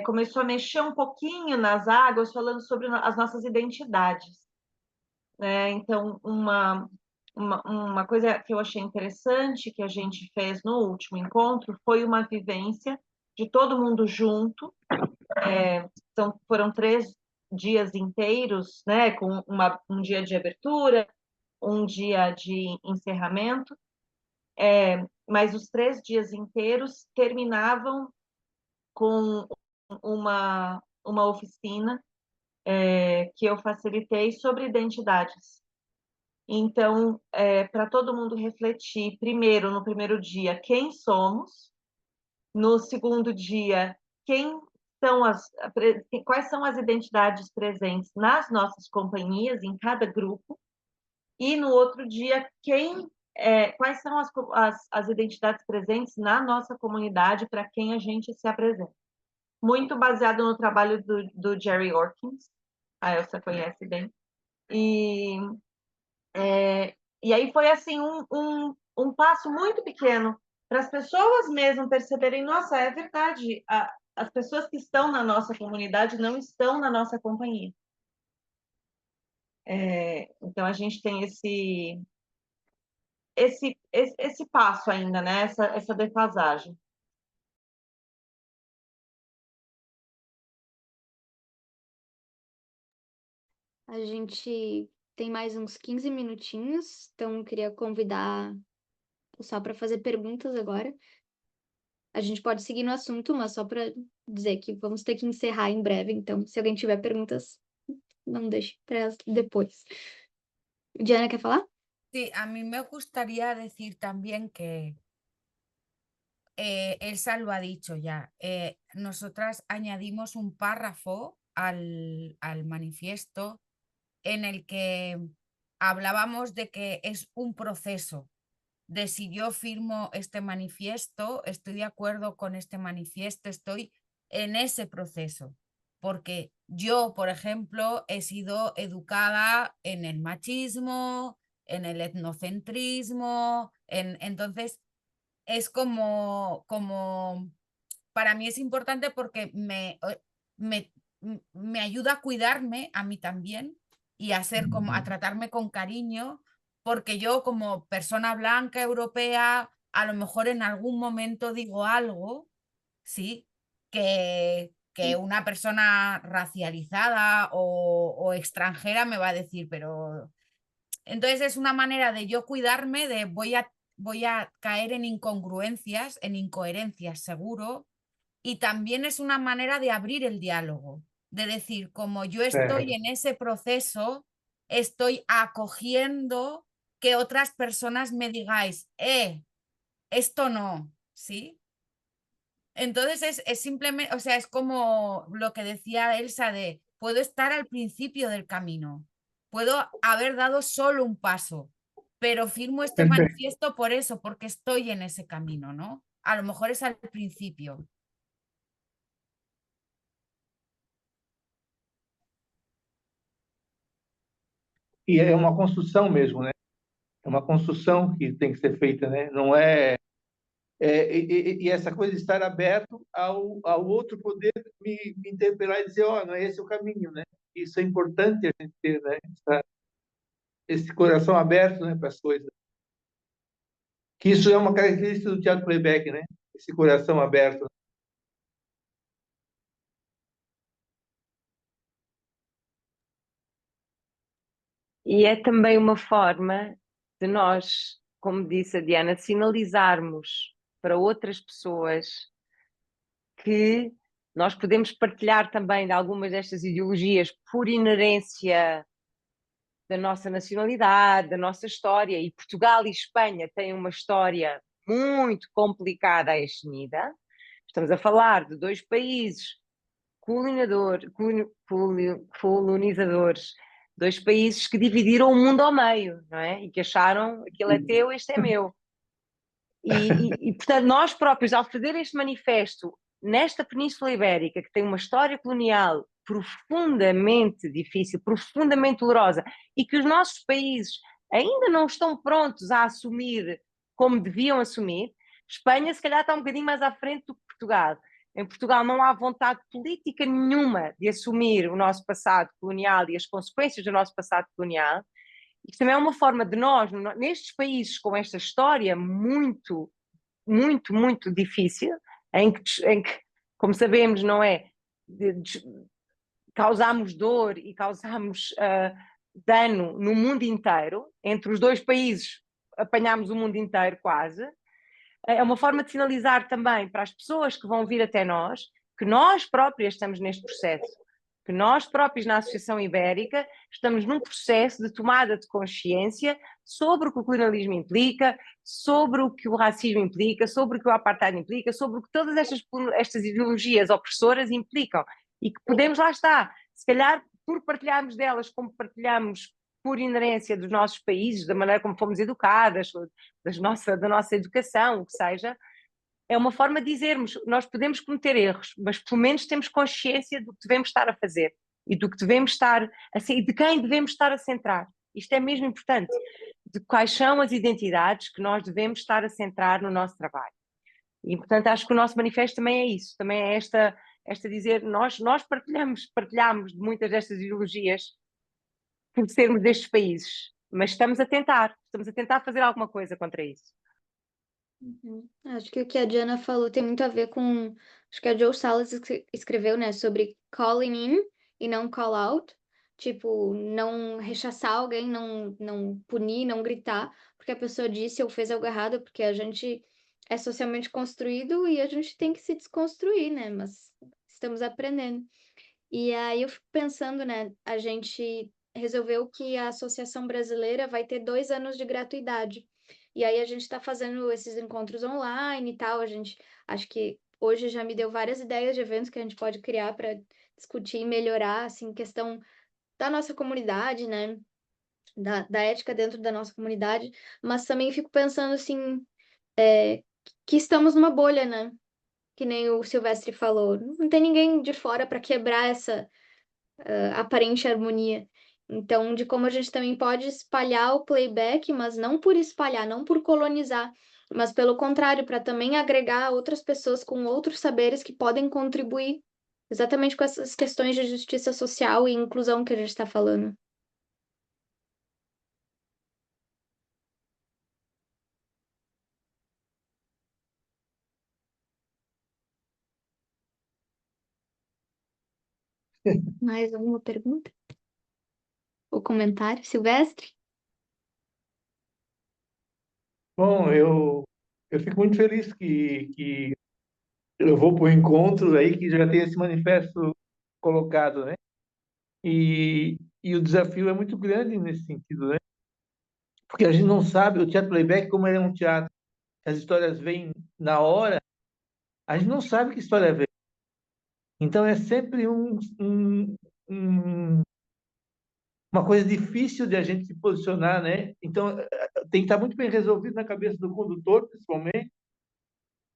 começou a mexer um pouquinho nas águas, falando sobre as nossas identidades. Então, uma coisa que eu achei interessante que a gente fez no último encontro foi uma vivência de todo mundo junto. Foram 3 dias inteiros, né, com um dia de abertura, um dia de encerramento, mas os 3 dias inteiros terminavam com uma oficina que eu facilitei sobre identidades. Então, para todo mundo refletir, primeiro, no primeiro dia, quem somos, no segundo dia, quais são as identidades presentes nas nossas companhias, em cada grupo, e no outro dia, quais são as identidades presentes na nossa comunidade para quem a gente se apresenta. Muito baseado no trabalho do Jerry Orkins, a Elsa conhece bem, e aí foi assim um passo muito pequeno para as pessoas mesmo perceberem, nossa, é verdade, as pessoas que estão na nossa comunidade não estão na nossa companhia. Então a gente tem esse passo ainda, né? Essa defasagem. A gente tem mais uns 15 minutinhos, então eu queria convidar o pessoal para fazer perguntas agora. A gente pode seguir no assunto, mas só para dizer que vamos ter que encerrar em breve, então se alguém tiver perguntas, não deixe para depois. Diana, quer falar? Sí, a mí me gustaría decir también que Elsa lo ha dicho ya. Nosotras añadimos un párrafo al manifiesto en el que hablábamos de que es un proceso, de si yo firmo este manifiesto, estoy de acuerdo con este manifiesto, estoy en ese proceso. Porque yo, por ejemplo, he sido educada en el machismo, en el etnocentrismo, entonces es como, para mí es importante porque me ayuda a cuidarme a mí también y a tratarme con cariño, porque yo como persona blanca europea, a lo mejor en algún momento digo algo, sí, que una persona racializada o extranjera me va a decir, pero... Entonces es una manera de yo cuidarme, de voy a caer en incongruencias, en incoherencias seguro, y también es una manera de abrir el diálogo, de decir, como yo estoy en ese proceso, estoy acogiendo que otras personas me digáis, esto no, ¿sí? Entonces es simplemente, o sea, es como lo que decía Elsa de, puedo estar al principio del camino, puedo haber dado solo un paso, pero firmo este manifiesto por eso, porque estoy en ese camino, ¿no? A lo mejor es al principio. E é uma construção mesmo, né? É uma construção que tem que ser feita, né? Não é, e essa coisa de estar aberto ao outro poder me interpelar e dizer, ó, não é esse o caminho, né? Isso é importante a gente ter, né? Esse coração aberto, né, para as coisas. Que isso é uma característica do teatro playback, né? Esse coração aberto. E é também uma forma de nós, como disse a Diana, sinalizarmos para outras pessoas que nós podemos partilhar também de algumas destas ideologias por inerência da nossa nacionalidade, da nossa história. E Portugal e Espanha têm uma história muito complicada a este nível. Estamos a falar de dois países colonizadores, dois países que dividiram o mundo ao meio, não é? E que acharam aquilo é teu, este é meu. Portanto, nós próprios, ao fazer este manifesto nesta Península Ibérica, que tem uma história colonial profundamente difícil, profundamente dolorosa, e que os nossos países ainda não estão prontos a assumir como deviam assumir, Espanha se calhar está um bocadinho mais à frente do que Portugal. Em Portugal não há vontade política nenhuma de assumir o nosso passado colonial e as consequências do nosso passado colonial. Isto também é uma forma de nós, nestes países com esta história muito, muito, muito difícil, em que como sabemos, não é, causamos dor e causamos dano no mundo inteiro, entre os dois países apanhámos o mundo inteiro quase. É uma forma de sinalizar também para as pessoas que vão vir até nós que nós próprias estamos neste processo, que nós próprios na Associação Ibérica estamos num processo de tomada de consciência sobre o que o colonialismo implica, sobre o que o racismo implica, sobre o que o apartheid implica, sobre o que todas estas ideologias opressoras implicam e que podemos, lá está, se calhar por partilharmos delas como partilhamos por inerência dos nossos países, da maneira como fomos educadas, da nossa educação, o que seja, é uma forma de dizermos, nós podemos cometer erros, mas pelo menos temos consciência do que devemos estar a fazer e do que devemos estar a ser, e de quem devemos estar a centrar. Isto é mesmo importante, de quais são as identidades que nós devemos estar a centrar no nosso trabalho. E, portanto, acho que o nosso manifesto também é isso, também é esta dizer, nós partilhamos de muitas destas ideologias por sermos destes países, mas estamos a tentar fazer alguma coisa contra isso. Acho que o que a Diana falou tem muito a ver com, acho que a Joe Salas escreveu, né, sobre calling in e não call out, tipo, não rechaçar alguém, não punir, não gritar, porque a pessoa disse ou fez algo errado, porque a gente é socialmente construído e a gente tem que se desconstruir, né, mas estamos aprendendo. E aí eu fico pensando, né, a gente resolveu que a Associação Brasileira vai ter 2 anos de gratuidade. E aí a gente está fazendo esses encontros online e tal. Acho que hoje já me deu várias ideias de eventos que a gente pode criar para discutir e melhorar, assim, questão da nossa comunidade, né? Da ética dentro da nossa comunidade. Mas também fico pensando, assim, que estamos numa bolha, né? Que nem o Silvestre falou. Não tem ninguém de fora para quebrar essa aparente harmonia. Então, de como a gente também pode espalhar o playback, mas não por espalhar, não por colonizar, mas pelo contrário, para também agregar outras pessoas com outros saberes que podem contribuir exatamente com essas questões de justiça social e inclusão que a gente está falando. Mais alguma pergunta? Ou comentário? Silvestre? Bom, eu fico muito feliz que eu vou para o encontro aí que já tem esse manifesto colocado, né? E o desafio é muito grande nesse sentido, né? Porque a gente não sabe, o teatro playback, como ele é um teatro, as histórias vêm na hora, a gente não sabe que história vem. Então é sempre uma uma coisa difícil de a gente se posicionar, né? Então, tem que estar muito bem resolvido na cabeça do condutor, principalmente,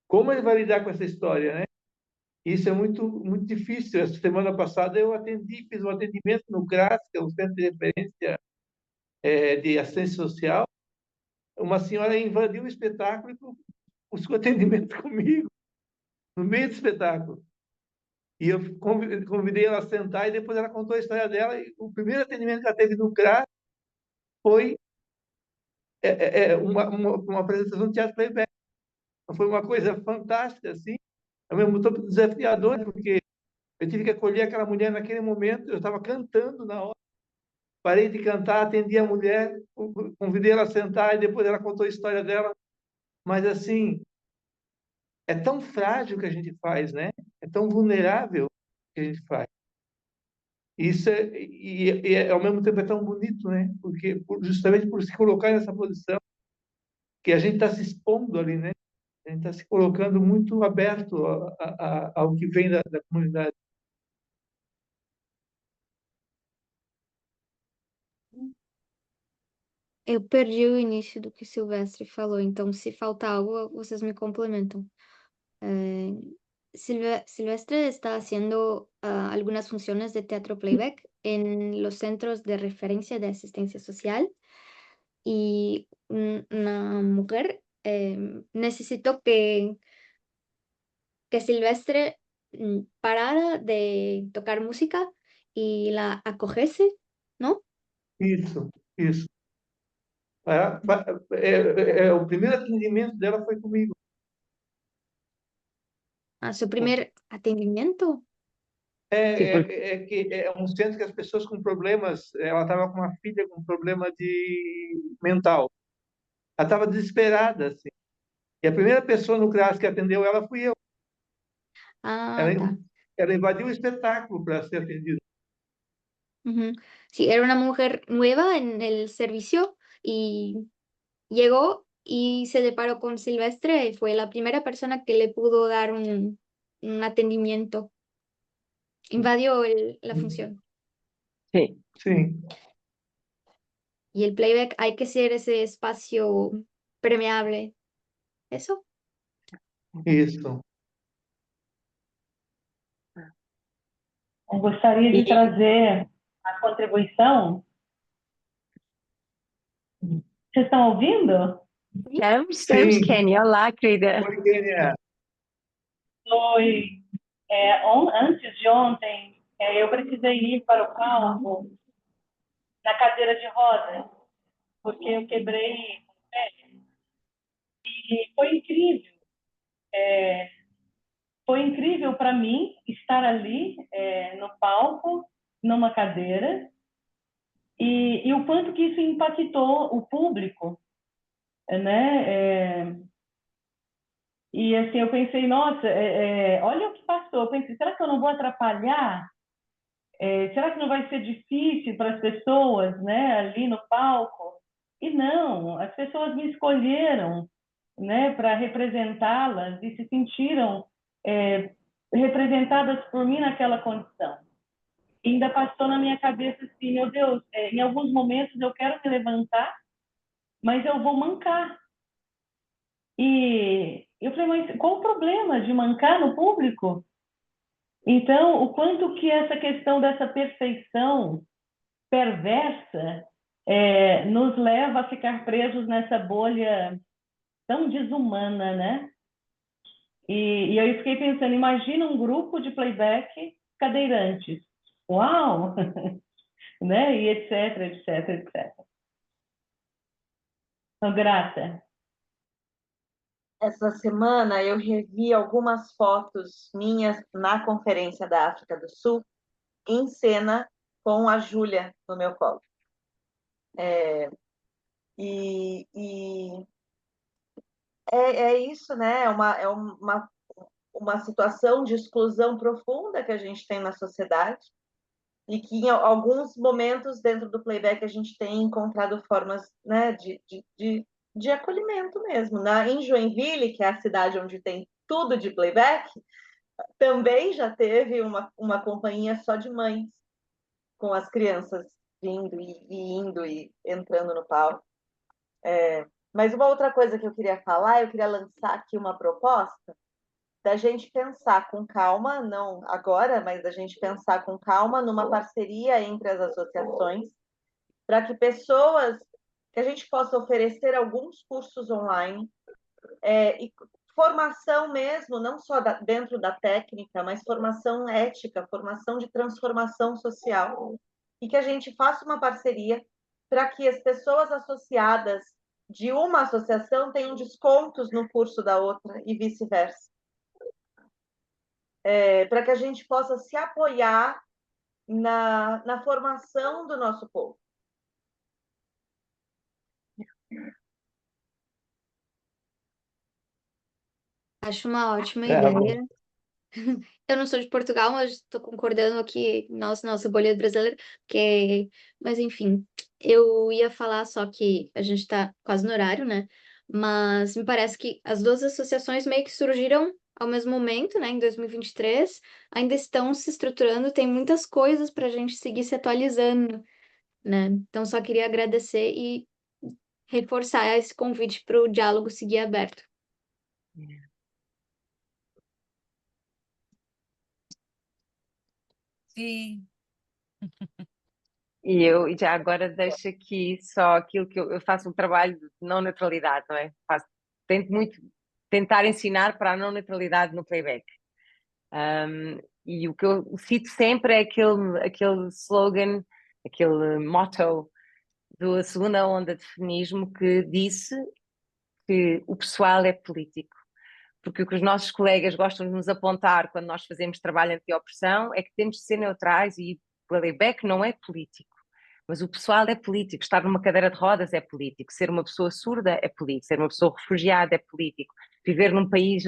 como ele vai lidar com essa história, né? Isso é muito difícil. Essa semana passada eu fiz um atendimento no CRAS, que é o Centro de Referência de Assistência Social. Uma senhora invadiu o espetáculo e buscou atendimento comigo, no meio do espetáculo. E eu convidei ela a sentar e depois ela contou a história dela. E o primeiro atendimento que ela teve no CRAS foi uma apresentação de teatro playback. Foi uma coisa fantástica, assim, ao mesmo tempo desafiador, porque eu tive que acolher aquela mulher naquele momento. Eu estava cantando na hora, parei de cantar, atendi a mulher, convidei ela a sentar e depois ela contou a história dela. Mas, assim, é tão frágil o que a gente faz, né? É tão vulnerável o que a gente faz. Isso ao mesmo tempo é tão bonito, né? Porque justamente por se colocar nessa posição, que a gente está se expondo ali, né? A gente está se colocando muito aberto ao que vem da comunidade. Eu perdi o início do que Silvestre falou, então se faltar algo, vocês me complementam. Silvestre está haciendo algunas funciones de teatro playback en los centros de referencia de asistencia social y una mujer necesitó que Silvestre parara de tocar música y la acogese, ¿no? Isso. O primeiro atendimento dela foi comigo. A su primer atendimiento. Que é um centro que as pessoas com problemas... Ela estava com uma filha com problema mental. Ela estava desesperada, assim. E a primeira pessoa no CRAS que atendeu ela fui eu. Ah, tá. Ela invadiu o espetáculo para ser atendida. Ujú. Sí, era una mujer nueva en el servicio y llegó y se deparó con Silvestre y fue la primera persona que le pudo dar un atendimiento. Invadió la función. Sim. Sim. Y el playback hay que ser ese espacio permeable. ¿Eso? Isso. Eu gostaria de trazer a contribuição. Vocês estão ouvindo? Estamos, Sim. Kênia. Olá, querida. Oi, Kênia. Foi antes de ontem, eu precisei ir para o palco na cadeira de rodas, porque eu quebrei o pé. E foi incrível. Foi incrível para mim estar ali no palco, numa cadeira, e o quanto que isso impactou o público, né? E assim, eu pensei, nossa, olha o que passou. Eu pensei, será que eu não vou atrapalhar? Será que não vai ser difícil para as pessoas, né, ali no palco? E não, as pessoas me escolheram, né, para representá-las e se sentiram representadas por mim naquela condição. E ainda passou na minha cabeça assim, meu Deus, em alguns momentos eu quero me levantar, mas eu vou mancar. E eu falei, mas qual o problema de mancar no público? Então, o quanto que essa questão dessa perfeição perversa nos leva a ficar presos nessa bolha tão desumana, né? E aí eu fiquei pensando, imagina um grupo de playback cadeirantes. Uau! Né? E etc. Então, grata. Essa semana eu revi algumas fotos minhas na Conferência da África do Sul, em cena com a Júlia no meu colo. É isso, né? É uma situação de exclusão profunda que a gente tem na sociedade e que em alguns momentos dentro do playback a gente tem encontrado formas, né, de acolhimento mesmo. Em Joinville, que é a cidade onde tem tudo de playback, também já teve uma companhia só de mães com as crianças vindo e indo e entrando no palco. Mas uma outra coisa que eu queria falar, eu queria lançar aqui uma proposta da gente pensar com calma, não agora, mas da gente pensar com calma numa parceria entre as associações, para que que a gente possa oferecer alguns cursos online, e formação mesmo, não só dentro da técnica, mas formação ética, formação de transformação social, e que a gente faça uma parceria para que as pessoas associadas de uma associação tenham descontos no curso da outra e vice-versa. Para que a gente possa se apoiar na formação do nosso povo. Acho uma ótima ideia. Eu não sou de Portugal, mas estou concordando aqui, nossa bolha brasileira, mas enfim, eu ia falar só que a gente está quase no horário, né? Mas me parece que as duas associações meio que surgiram ao mesmo momento, né? Em 2023, ainda estão se estruturando, tem muitas coisas para a gente seguir se atualizando, né? Então só queria agradecer e reforçar esse convite para o diálogo seguir aberto. Sim. E eu já agora deixo aqui só aquilo que eu faço um trabalho de não neutralidade, não é? Tento muito tentar ensinar para a não neutralidade no playback. E o que eu cito sempre é aquele slogan, aquele motto da segunda onda de feminismo que disse que o pessoal é político. Porque o que os nossos colegas gostam de nos apontar quando nós fazemos trabalho anti-opressão é que temos de ser neutrais e o playback não é político. Mas o pessoal é político, estar numa cadeira de rodas é político, ser uma pessoa surda é político, ser uma pessoa refugiada é político, viver num país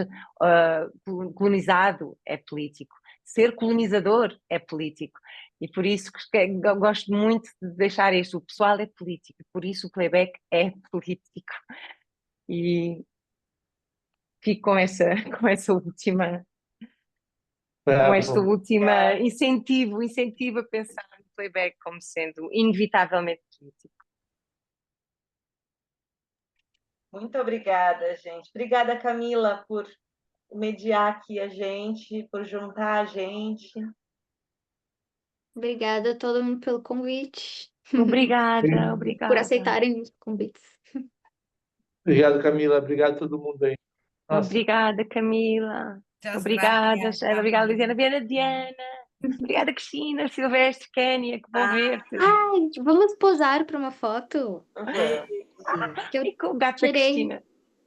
colonizado é político, ser colonizador é político. E por isso que eu gosto muito de deixar isto, o pessoal é político, por isso o playback é político. E fico com essa última... Com esta última incentivo a pensar no playback como sendo inevitavelmente político. Muito obrigada, gente. Obrigada, Camila, por mediar aqui a gente, por juntar a gente. Obrigada a todo mundo pelo convite. Obrigada. Por aceitarem os convites. Obrigado, Camila. Obrigado a todo mundo aí. Nossa. Obrigada, Camila. Muchas Obrigada, gracias, Sheila. Obrigada, Camila. Luciana. Diana. Obrigada, Cristina, Silvestre, Kénia, que vou ver-te. Ai, vamos posar para uma foto Uhum. que eu E com o gato da tirei. Cristina.